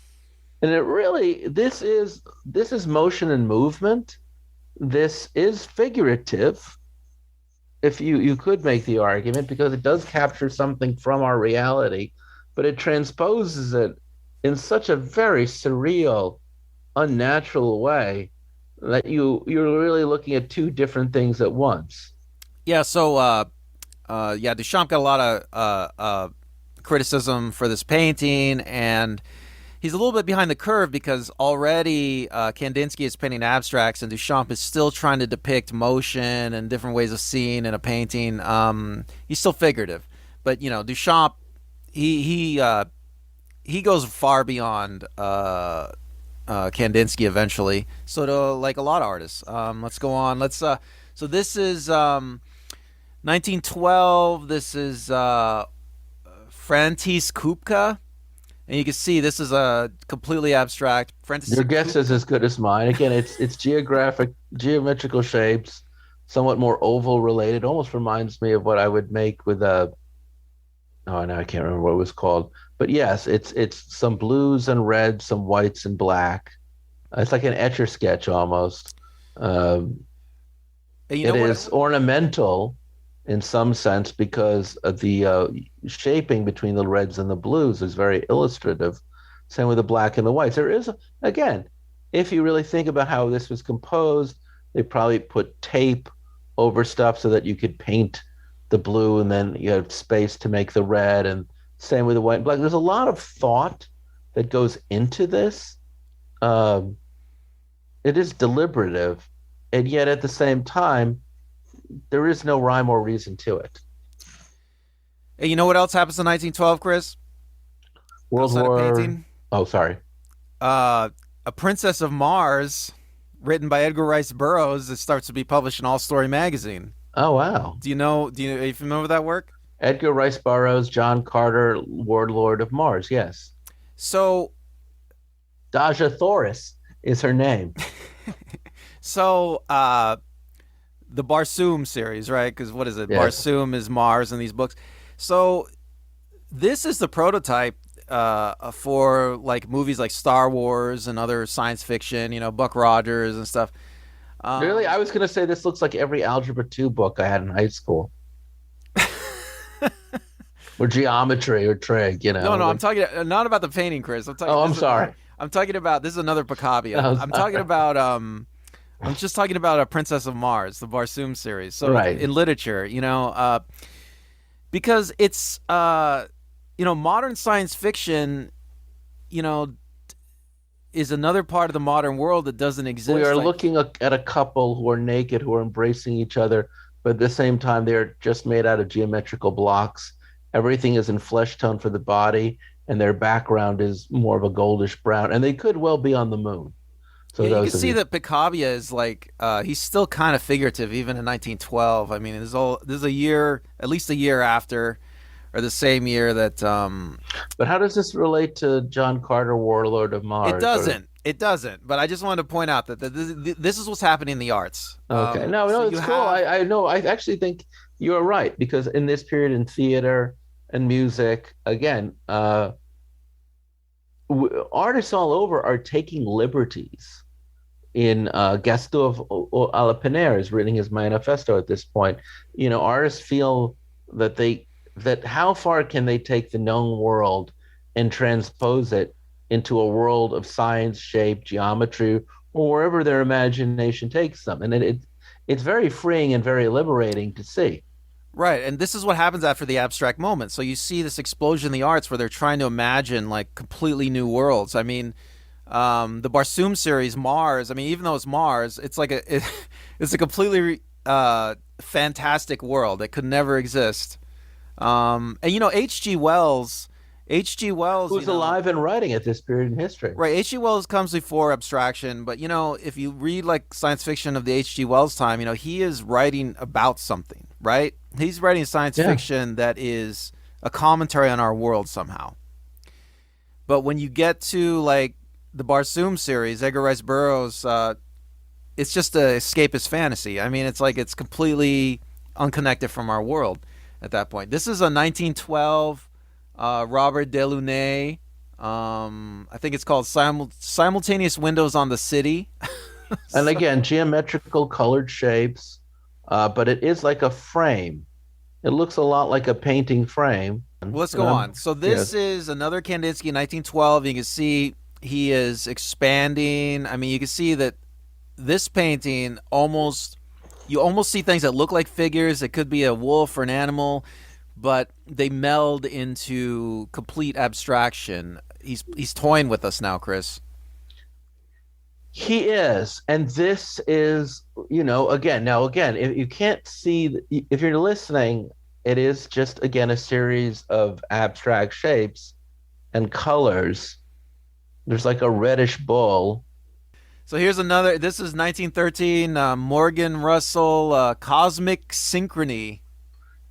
Speaker 1: and this is motion and movement. This is figurative. If you could make the argument, because it does capture something from our reality, but it transposes it in such a very surreal, unnatural way that you're really looking at two different things at once.
Speaker 2: Yeah, so Duchamp got a lot of criticism for this painting, and he's a little bit behind the curve because already Kandinsky is painting abstracts, and Duchamp is still trying to depict motion and different ways of seeing in a painting. He's still figurative, but Duchamp, he goes far beyond Kandinsky eventually. So to like a lot of artists. Let's go on. So this is 1912. This is František Kupka. And you can see this is a completely abstract.
Speaker 1: Your guess is as good as mine. Again, it's geometrical shapes, somewhat more oval related. Almost reminds me of what I would make with a... Oh, now I can't remember what it was called. But yes, it's some blues and reds, some whites and black. It's like an Etch-a-Sketch almost. It is ornamental in some sense because of the shaping between the reds and the blues is very illustrative. Same with the black and the whites. There is, again, if you really think about how this was composed, they probably put tape over stuff so that you could paint the blue and then you have space to make the red, and same with the white and black. There's a lot of thought that goes into this. It is deliberative, and yet at the same time, there is no rhyme or reason to it.
Speaker 2: Hey, you know what else happens in 1912, Chris?
Speaker 1: World War... Oh, sorry.
Speaker 2: A Princess of Mars, written by Edgar Rice Burroughs, that starts to be published in All Story magazine.
Speaker 1: Oh, wow.
Speaker 2: Are you familiar with that work?
Speaker 1: Edgar Rice Burroughs, John Carter, Warlord of Mars, yes.
Speaker 2: So...
Speaker 1: Daja Thoris is her name.
Speaker 2: So, the Barsoom series, right? Because what is it? Yes. Barsoom is Mars in these books. So this is the prototype for like movies like Star Wars and other science fiction, Buck Rodgers and stuff.
Speaker 1: Really? I was going to say this looks like every Algebra 2 book I had in high school. Or geometry or trig,
Speaker 2: No, I'm talking not about the painting, Chris.
Speaker 1: I'm sorry.
Speaker 2: I'm talking about, this is another Picabia. I'm talking about... I'm just talking about A Princess of Mars, the Barsoom series. So right. In literature, because it's, modern science fiction, is another part of the modern world that doesn't exist.
Speaker 1: We are looking at a couple who are naked, who are embracing each other, but at the same time, they're just made out of geometrical blocks. Everything is in flesh tone for the body, and their background is more of a goldish brown, and they could well be on the moon. So
Speaker 2: yeah, you can see that Picabia is like he's still kind of figurative even in 1912. I mean, this is a year, at least a year after, or the same year that.
Speaker 1: But how does this relate to John Carter, Warlord of Mars?
Speaker 2: It doesn't. It doesn't, but I just wanted to point out that this is what's happening in the arts.
Speaker 1: Okay. No, it's cool. I know. I actually think you're right, because in this period in theater and music, again, artists all over are taking liberties. In Gustave Alapiner is reading his manifesto at this point. Artists feel that how far can they take the known world and transpose it into a world of science, shape, geometry, or wherever their imagination takes them. And it's very freeing and very liberating to see.
Speaker 2: Right, and this is what happens after the abstract moment. So you see this explosion in the arts where they're trying to imagine like completely new worlds. I mean, the Barsoom series, Mars. I mean, even though it's Mars, it's like it's a completely fantastic world that could never exist. And H.G. Wells. H.G. Wells,
Speaker 1: who's alive and writing at this period in history.
Speaker 2: Right, H.G. Wells comes before abstraction, but if you read like science fiction of the H.G. Wells time, he is writing about something, right? He's writing science fiction that is a commentary on our world somehow. But when you get to like the Barsoom series, Edgar Rice Burroughs, it's just a escapist fantasy. I mean, it's like it's completely unconnected from our world at that point. This is a 1912 Robert Delaunay. I think it's called Simultaneous Windows on the City.
Speaker 1: And again, geometrical colored shapes, but it is like a frame. It looks a lot like a painting frame.
Speaker 2: Well, let's go on. So this is another Kandinsky, 1912. You can see he is expanding. I mean, you can see that this painting you almost see things that look like figures. It could be a wolf or an animal, but they meld into complete abstraction. He's toying with us now, Chris.
Speaker 1: He is, and this is, again, if you can't see, if you're listening, it is just, again, a series of abstract shapes and colors. There's like a reddish bull.
Speaker 2: So here's another, this is 1913, Morgan Russell, Cosmic Synchrony.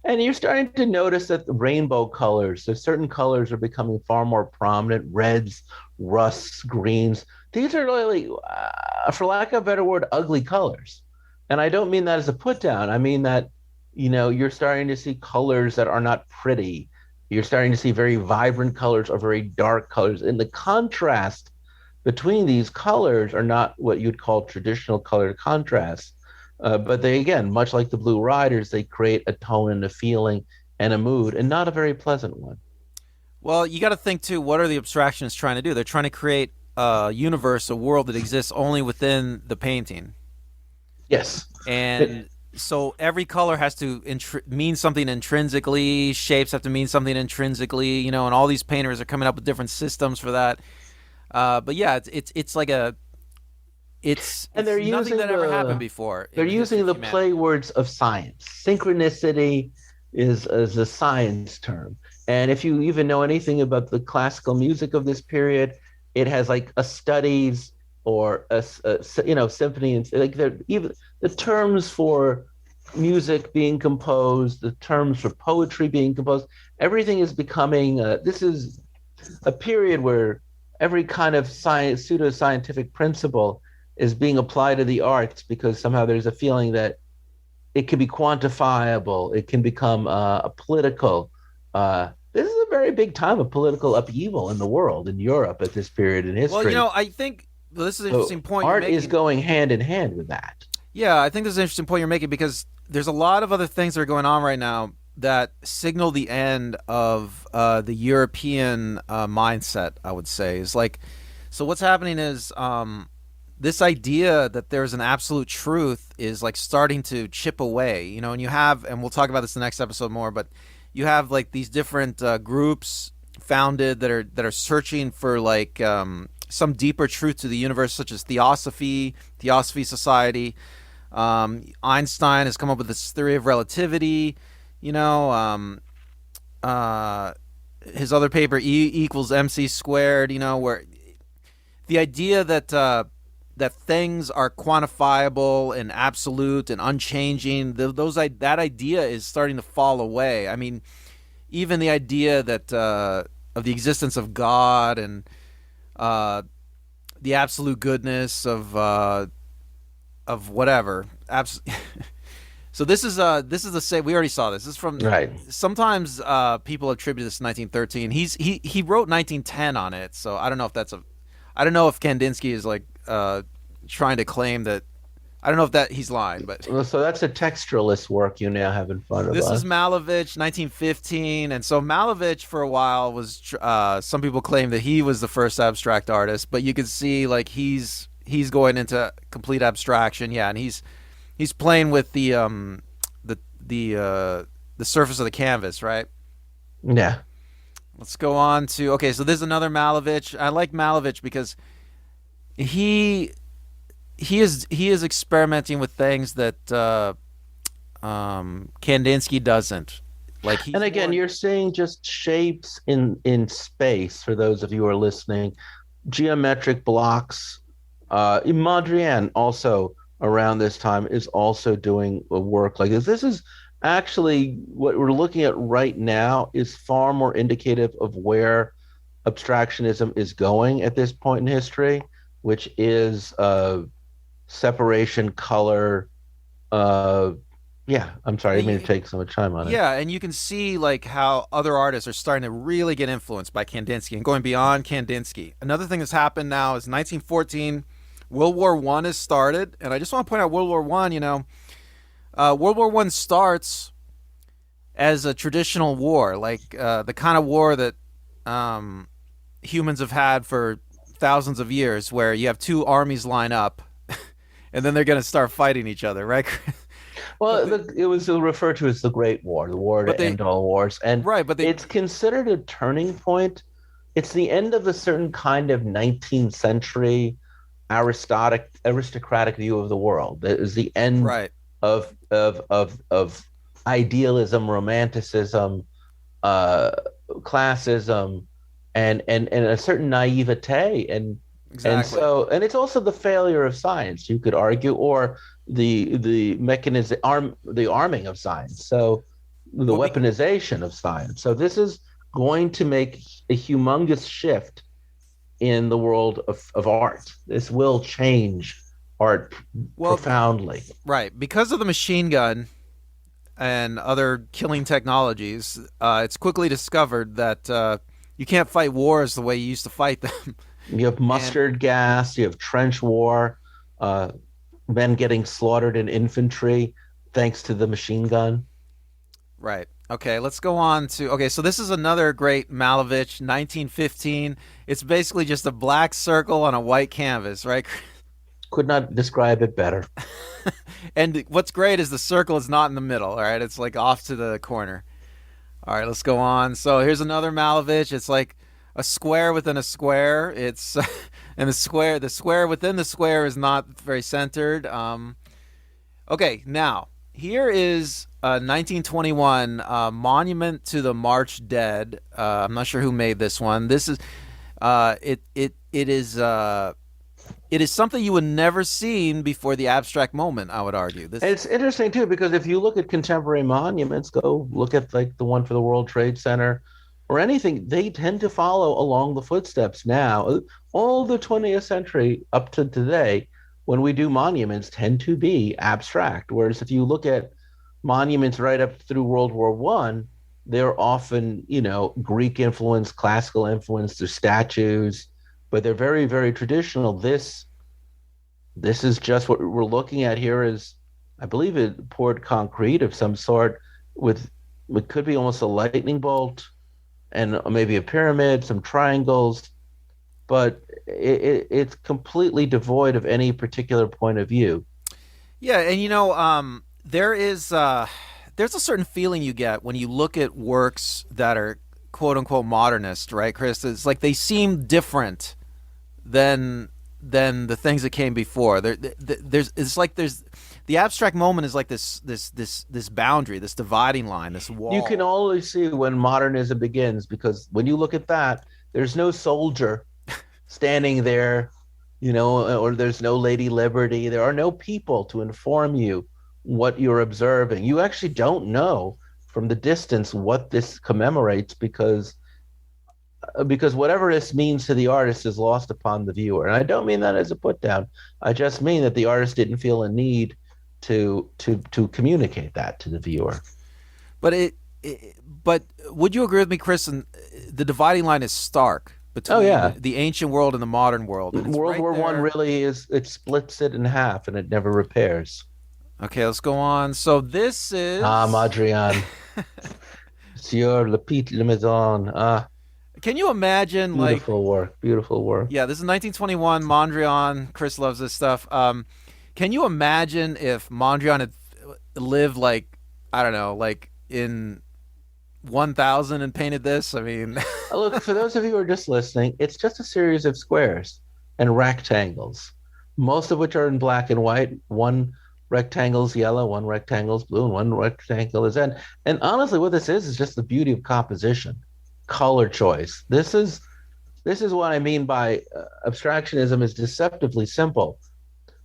Speaker 1: And you're starting to notice that the rainbow colors, so certain colors are becoming far more prominent: reds, rusts, greens. These are really, for lack of a better word, ugly colors. And I don't mean that as a put down. I mean that, you're starting to see colors that are not pretty. You're starting to see very vibrant colors or very dark colors. And the contrast between these colors are not what you'd call traditional color contrasts. But they, again, much like the Blue Riders, they create a tone and a feeling and a mood, and not a very pleasant one.
Speaker 2: Well, you got to think, too, what are the abstractionists trying to do? They're trying to create a universe, a world that exists only within the painting.
Speaker 1: Yes.
Speaker 2: And so every color has to mean something intrinsically. Shapes have to mean something intrinsically, and all these painters are coming up with different systems for that. But yeah, it's like a... It's nothing that ever happened before.
Speaker 1: They're using the play words of science. Synchronicity is a science term. And if you even know anything about the classical music of this period, it has like a studies or a symphony, and like even the terms for music being composed, the terms for poetry being composed, everything is becoming. This is a period where every kind of pseudo-scientific principle is being applied to the arts, because somehow there's a feeling that it can be quantifiable. It can become a political. This is a very big time of political upheaval in the world, in Europe at this period in history.
Speaker 2: Well, I think this is an interesting point.
Speaker 1: Art is going hand in hand with that.
Speaker 2: Yeah, I think this is an interesting point you're making, because there's a lot of other things that are going on right now that signal the end of the European mindset, I would say. Is like, so what's happening is this idea that there's an absolute truth is like starting to chip away, and you have, and we'll talk about this in the next episode more, but you have like these different groups founded that are searching for like some deeper truth to the universe, such as Theosophy Society. Einstein has come up with this theory of relativity, his other paper, E equals MC squared, where the idea that things are quantifiable and absolute and unchanging, that idea is starting to fall away. I mean, even the idea that of the existence of God and the absolute goodness of whatever. So this is the same. We already saw this. This is from
Speaker 1: Right.
Speaker 2: sometimes people attribute this to 1913. He wrote 1910 on it. So I don't know if I don't know if Kandinsky is like trying to claim that. I don't know if that he's lying, but
Speaker 1: So that's a textualist work you now have in front of
Speaker 2: this
Speaker 1: us.
Speaker 2: is Malevich, 1915, and so Malevich for a while was. Some people claim that he was the first abstract artist, but you can see like he's going into complete abstraction, yeah, and he's playing with the surface of the canvas, right?
Speaker 1: Yeah.
Speaker 2: Let's go on to okay. So there's another Malevich. I like Malevich because he is experimenting with things that Kandinsky doesn't. Like
Speaker 1: And again, you're seeing just shapes in space for those of you who are listening, geometric blocks. Mondrian also around this time is also doing a work like this. This is actually what we're looking at right now is far more indicative of where abstractionism is going at this point in history, which is separation, color. Yeah, I'm sorry, I didn't mean to take so much time on it.
Speaker 2: Yeah, and you can see like how other artists are starting to really get influenced by Kandinsky and going beyond Kandinsky. Another thing that's happened now is 1914, World War I has started, and I just want to point out World War I. World War I starts as a traditional war, like the kind of war that humans have had for thousands of years, where you have two armies line up, and then they're going to start fighting each other, right?
Speaker 1: Well, it was referred to as the Great War, the war to end all wars. And
Speaker 2: right, but
Speaker 1: it's considered a turning point. It's the end of a certain kind of 19th century aristocratic view of the world. It is the end
Speaker 2: right.
Speaker 1: of idealism, romanticism, classism, and a certain naivete.
Speaker 2: Exactly.
Speaker 1: And it's also the failure of science, you could argue, or the arming of science. So the weaponization of science. So this is going to make a humongous shift in the world of art. This will change art profoundly.
Speaker 2: Right. Because of the machine gun and other killing technologies, it's quickly discovered that you can't fight wars the way you used to fight them.
Speaker 1: You have mustard gas, you have trench war, men getting slaughtered in infantry thanks to the machine gun.
Speaker 2: Right. Okay, let's go on to... Okay, so this is another great Malevich, 1915. It's basically just a black circle on a white canvas, right?
Speaker 1: Could not describe it better.
Speaker 2: And what's great is the circle is not in the middle, all right? It's like off to the corner. All right, let's go on. So here's another Malevich. It's like a square within a square. It's and the square within the square is not very centered. Okay, now here is 1921 Monument to the March Dead. I'm not sure who made this one. This is it is something you would never seen before the abstract moment, I would argue.
Speaker 1: It's interesting too, because if you look at contemporary monuments, go look at like the one for the World Trade Center or anything, they tend to follow along the footsteps now. All the 20th century up to today, when we do monuments, tend to be abstract. Whereas if you look at monuments right up through World War I, they're often, Greek influence, classical influence, they're statues, but they're very, very traditional. This is just what we're looking at here is, I believe it poured concrete of some sort with what could be almost a lightning bolt and maybe a pyramid, some triangles, but it's completely devoid of any particular point of view.
Speaker 2: Yeah, and there's a certain feeling you get when you look at works that are quote unquote modernist, right, Chris? It's like they seem different than the things that came before. There's the abstract moment is like this boundary, this dividing line, this wall.
Speaker 1: You can always see when modernism begins, because when you look at that, there's no soldier standing there, or there's no Lady Liberty. There are no people to inform you what you're observing. You actually don't know from the distance what this commemorates, because because whatever this means to the artist is lost upon the viewer. And I don't mean that as a put down. I just mean that the artist didn't feel a need to communicate that to the viewer.
Speaker 2: But but would you agree with me, Chris? And the dividing line is stark between the ancient world and the modern world. And
Speaker 1: World War One really is, it splits it in half and it never repairs.
Speaker 2: Okay, let's go on. So this is
Speaker 1: Adrian. Sur le pit le maison.
Speaker 2: Can you imagine,
Speaker 1: beautiful work.
Speaker 2: Yeah, this is 1921. Mondrian. Chris loves this stuff. Can you imagine if Mondrian had lived I don't know, in 1000 and painted this? I mean,
Speaker 1: look, for those of you who are just listening, it's just a series of squares and rectangles, most of which are in black and white. One rectangle's yellow, one rectangle's blue, and one rectangle is red. And honestly, what this is just the beauty of composition, color choice. This is what I mean by abstractionism is deceptively simple,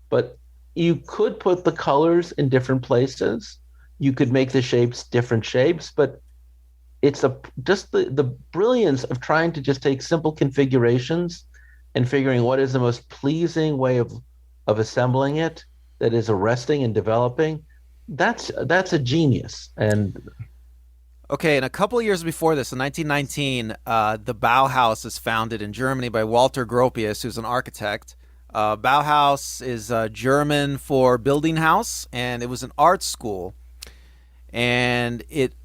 Speaker 1: but you could put the colors in different places. You could make the shapes different shapes, but it's just the brilliance of trying to just take simple configurations and figuring what is the most pleasing way of assembling it that is arresting and developing. That's a genius. And
Speaker 2: okay, and a couple of years before this, in 1919, the Bauhaus is founded in Germany by Walter Gropius, who's an architect. Bauhaus is German for building house, and it was an art school. And it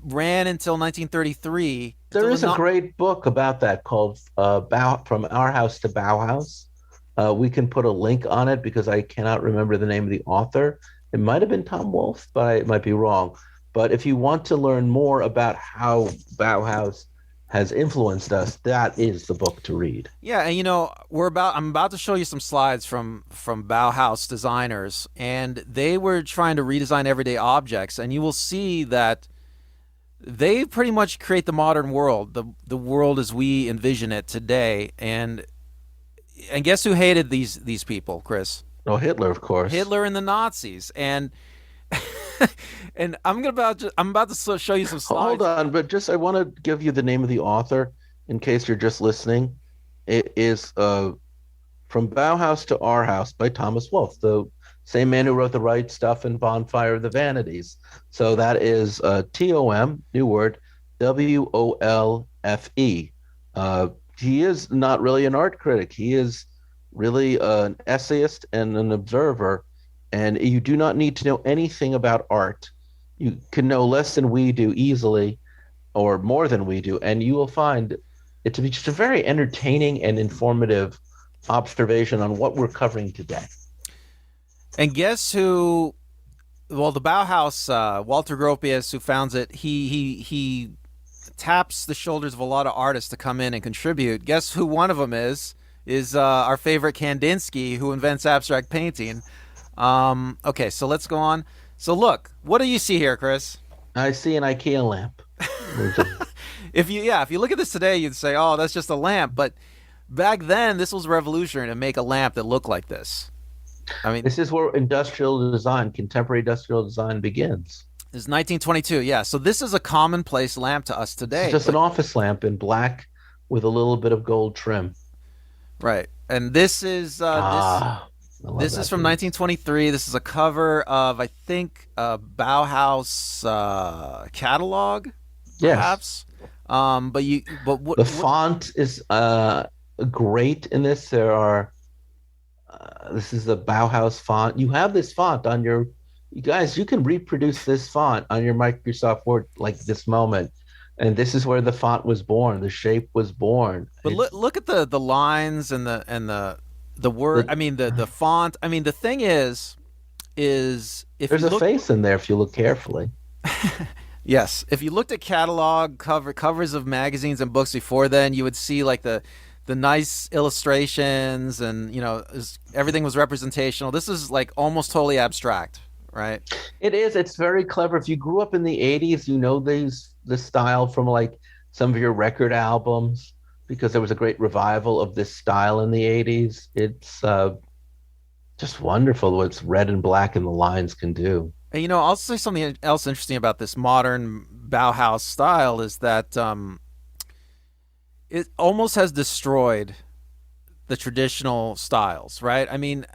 Speaker 2: ran until 1933.
Speaker 1: There is a great book about that called From Our House to Bauhaus. We can put a link on it because I cannot remember the name of the author. It might have been Tom Wolfe, but it might be wrong. But if you want to learn more about how Bauhaus has influenced us, that is the book to read.
Speaker 2: Yeah, and I'm about to show you some slides from Bauhaus designers, and they were trying to redesign everyday objects, and you will see that they pretty much create the modern world, the world as we envision it today. And guess who hated these people, Chris?
Speaker 1: Oh, Hitler, of course.
Speaker 2: Hitler and the Nazis. And and I'm about to show you some slides.
Speaker 1: Hold on, but I want to give you the name of the author in case you're just listening. It is From Bauhaus to Our House by Thomas Wolfe, the same man who wrote The Right Stuff and Bonfire of the Vanities. So that is Tom, new word, Wolfe. He is not really an art critic. He is really an essayist and an observer. And you do not need to know anything about art. You can know less than we do easily, or more than we do, and you will find it to be just a very entertaining and informative observation on what we're covering today.
Speaker 2: And guess who? Well, the Bauhaus, Walter Gropius, who founds it, he taps the shoulders of a lot of artists to come in and contribute. Guess who one of them is? Is our favorite Kandinsky, who invents abstract painting. Okay, so let's go on. So look, what do you see here, Chris?
Speaker 1: I see an IKEA lamp.
Speaker 2: If you look at this today, you'd say, oh, that's just a lamp. But back then, this was revolutionary to make a lamp that looked like this. I mean,
Speaker 1: this is where contemporary industrial design begins.
Speaker 2: This is 1922, yeah. So this is a commonplace lamp to us today.
Speaker 1: It's just an office lamp in black with a little bit of gold trim.
Speaker 2: Right. And this is this is from 1923. This is a cover of, I think, a Bauhaus catalog, perhaps.
Speaker 1: Yes.
Speaker 2: The
Speaker 1: font is great in this. This is the Bauhaus font. You have this font on you guys, you can reproduce this font on your Microsoft Word like this moment. And this is where the font was born. The shape was born.
Speaker 2: But look at the lines and the word. The font. I mean, the thing is if
Speaker 1: there's a face in there if you look carefully.
Speaker 2: Yes, if you looked at catalog covers of magazines and books before then, you would see like the nice illustrations, and everything was representational. This is like almost totally abstract, right?
Speaker 1: It is. It's very clever. If you grew up in the 80s, the style from like some of your record albums, because there was a great revival of this style in the 80s. It's just wonderful what red and black and the lines can do.
Speaker 2: And I'll say something else interesting about this modern Bauhaus style is that it almost has destroyed the traditional styles, right? I mean,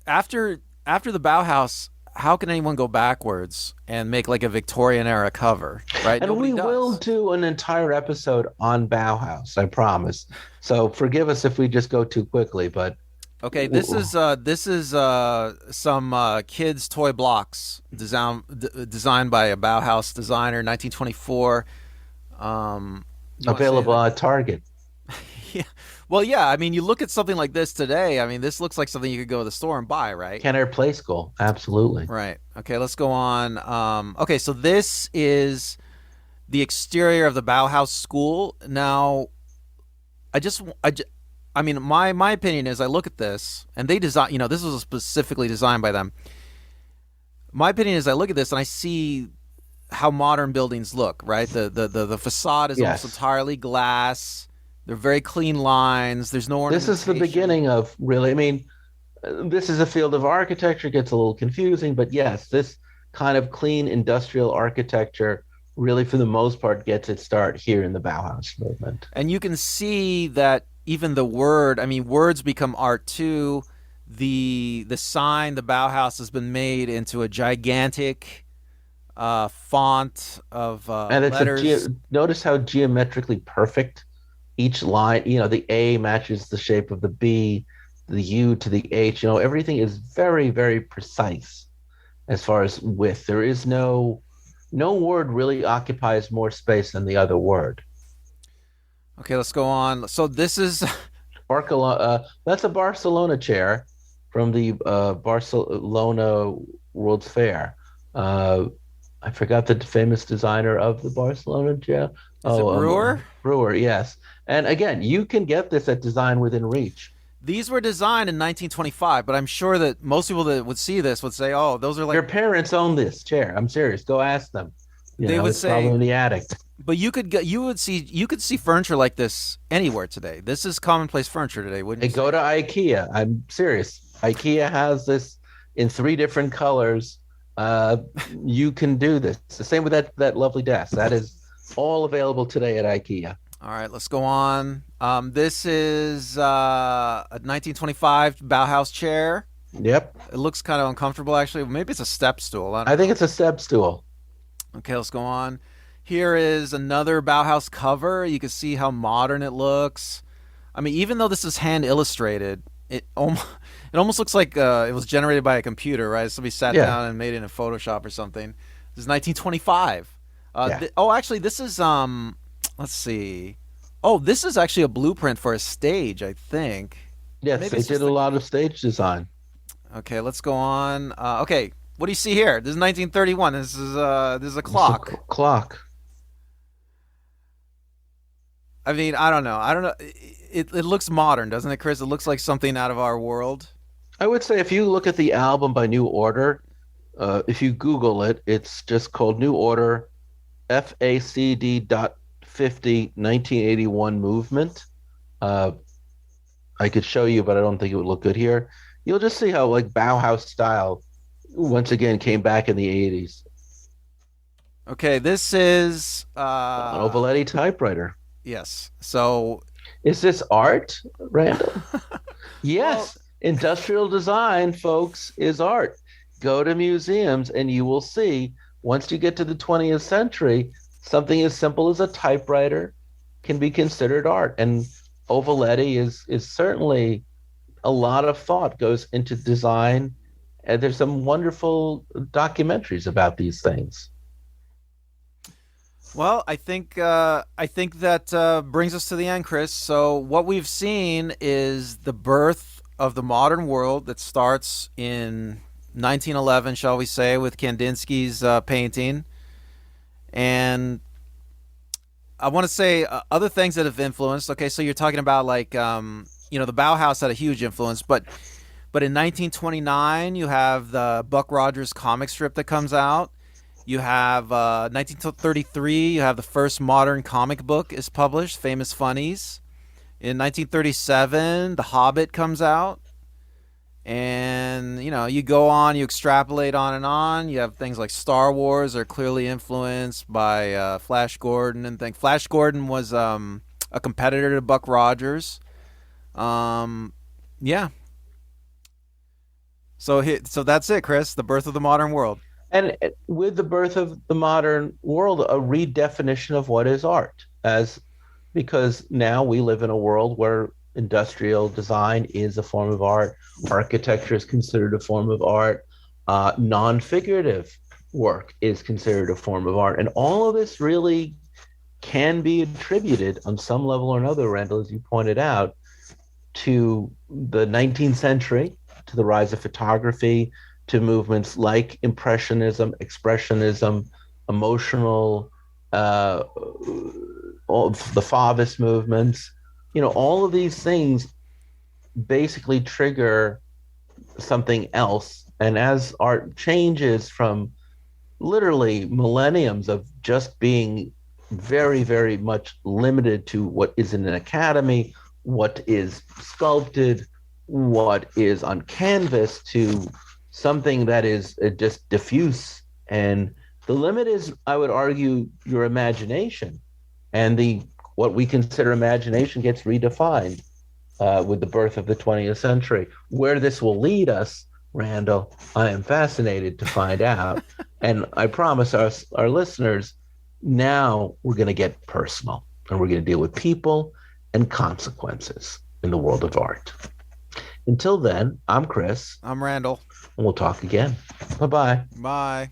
Speaker 2: after the Bauhaus, how can anyone go backwards and make like a Victorian era cover, right?
Speaker 1: And
Speaker 2: Nobody
Speaker 1: we will
Speaker 2: does.
Speaker 1: do an entire episode on Bauhaus, I promise. So forgive us if we just go too quickly, but
Speaker 2: Okay, this is some kids' toy blocks designed by a Bauhaus designer, 1924. You want to say
Speaker 1: available
Speaker 2: anything?
Speaker 1: at Target.
Speaker 2: Yeah. Well, yeah. I mean, you look at something like this today. I mean, this looks like something you could go to the store and buy, right?
Speaker 1: Kenner Play School, absolutely.
Speaker 2: Right. Okay, let's go on. Okay, so this is the exterior of the Bauhaus school. Now, I just, I, ju- I mean, my opinion is, I look at this and they design. This was specifically designed by them. My opinion is, I look at this and I see how modern buildings look. Right. The facade is almost
Speaker 1: Yes.
Speaker 2: entirely glass. They're very clean lines. There's no
Speaker 1: This is the
Speaker 2: ornamentation.
Speaker 1: beginning of really, I mean, this is a field of architecture, gets a little confusing, but yes, this kind of clean industrial architecture really, for the most part, gets its start here in the Bauhaus movement.
Speaker 2: And you can see that even the word, I mean, words become art too. The sign, the Bauhaus, has been made into a gigantic font of
Speaker 1: And
Speaker 2: letters.
Speaker 1: notice how geometrically perfect each line, the A matches the shape of the B, the U to the H, everything is very, very precise as far as width. There is no word really occupies more space than the other word.
Speaker 2: Okay, let's go on. So this is
Speaker 1: That's a Barcelona chair from the Barcelona World's Fair. Uh, I forgot the famous designer of the Barcelona chair.
Speaker 2: is it
Speaker 1: Oh,
Speaker 2: Brewer?
Speaker 1: Brewer, yes. And again, you can get this at Design Within Reach.
Speaker 2: These were designed in 1925, but I'm sure that most people that would see this would say, "Oh, those are like."
Speaker 1: Your parents own this chair. I'm serious. Go ask them.
Speaker 2: They would
Speaker 1: It's probably
Speaker 2: say,
Speaker 1: in the attic.
Speaker 2: but you could see furniture like this anywhere today. This is commonplace furniture today, wouldn't
Speaker 1: Hey,
Speaker 2: you
Speaker 1: go
Speaker 2: say?
Speaker 1: to IKEA. I'm serious. IKEA has this in three different colors. Uh, you can do this. It's the same with that lovely desk. That is all available today at IKEA.
Speaker 2: All right, let's go on. This is a 1925 Bauhaus chair.
Speaker 1: Yep.
Speaker 2: It looks kind of uncomfortable, actually. Maybe it's a step stool. I don't
Speaker 1: I think
Speaker 2: know.
Speaker 1: it's a step stool.
Speaker 2: Okay, let's go on. Here is another Bauhaus cover. You can see how modern it looks. I mean, even though this is hand illustrated, it almost looks like it was generated by a computer, right? Somebody sat
Speaker 1: Yeah.
Speaker 2: down and made it in Photoshop or something. This is 1925.
Speaker 1: Yeah.
Speaker 2: Actually, this is let's see. Oh, this is actually a blueprint for a stage, I think.
Speaker 1: Yes,
Speaker 2: Maybe
Speaker 1: they
Speaker 2: it's
Speaker 1: did
Speaker 2: just
Speaker 1: a
Speaker 2: the.
Speaker 1: lot of stage design.
Speaker 2: Okay, let's go on. Okay, what do you see here? This is 1931. This is a
Speaker 1: It's a
Speaker 2: clock.
Speaker 1: clock.
Speaker 2: I mean, I don't know. I don't know. It looks modern, doesn't it, Chris? It looks like something out of our world.
Speaker 1: I would say if you look at the album by New Order, if you Google it, it's just called New Order FACD dot 50 1981 movement. Uh, I could show you, but I don't think it would look good here. You'll just see how like Bauhaus style once again came back in the 80s.
Speaker 2: Okay, this is
Speaker 1: An Ovaletti typewriter.
Speaker 2: yes. So,
Speaker 1: Is this art, Randall?
Speaker 2: well,
Speaker 1: Yes. Industrial design, folks, is art. Go to museums and you will see once you get to the 20th century, something as simple as a typewriter can be considered art. And Ovaletti is certainly a lot of thought goes into design. And there's some wonderful documentaries about these things.
Speaker 2: well, I think that brings us to the end, Chris. So what we've seen is the birth of the modern world that starts in 1911, shall we say, with Kandinsky's painting, and I want to say other things that have influenced. Okay, so you're talking about like the Bauhaus had a huge influence, but in 1929 you have the Buck Rodgers comic strip that comes out. You have 1933. You have the first modern comic book is published, Famous Funnies. In 1937, The Hobbit comes out, and you go on, you extrapolate on and on. You have things like Star Wars are clearly influenced by Flash Gordon and things. Flash Gordon was a competitor to Buck Rodgers. Yeah. So that's it, Chris. The birth of the modern world.
Speaker 1: And with the birth of the modern world, a redefinition of what is art, as because now we live in a world where industrial design is a form of art, architecture is considered a form of art, non-figurative work is considered a form of art, and all of this really can be attributed on some level or another, Randall, as you pointed out, to the 19th century, to the rise of photography, to movements like Impressionism, Expressionism, emotional, all of the Fauvist movements. All of these things basically trigger something else. And as art changes from literally millenniums of just being very, very much limited to what is in an academy, what is sculpted, what is on canvas, to something that is just diffuse. And the limit is, I would argue, your imagination. And what we consider imagination gets redefined with the birth of the 20th century. Where this will lead us, Randall, I am fascinated to find out. And I promise our listeners, now we're going to get personal, and we're going to deal with people and consequences in the world of art. Until then, I'm Chris.
Speaker 2: I'm Randall.
Speaker 1: And we'll talk again. Bye-bye.
Speaker 2: Bye.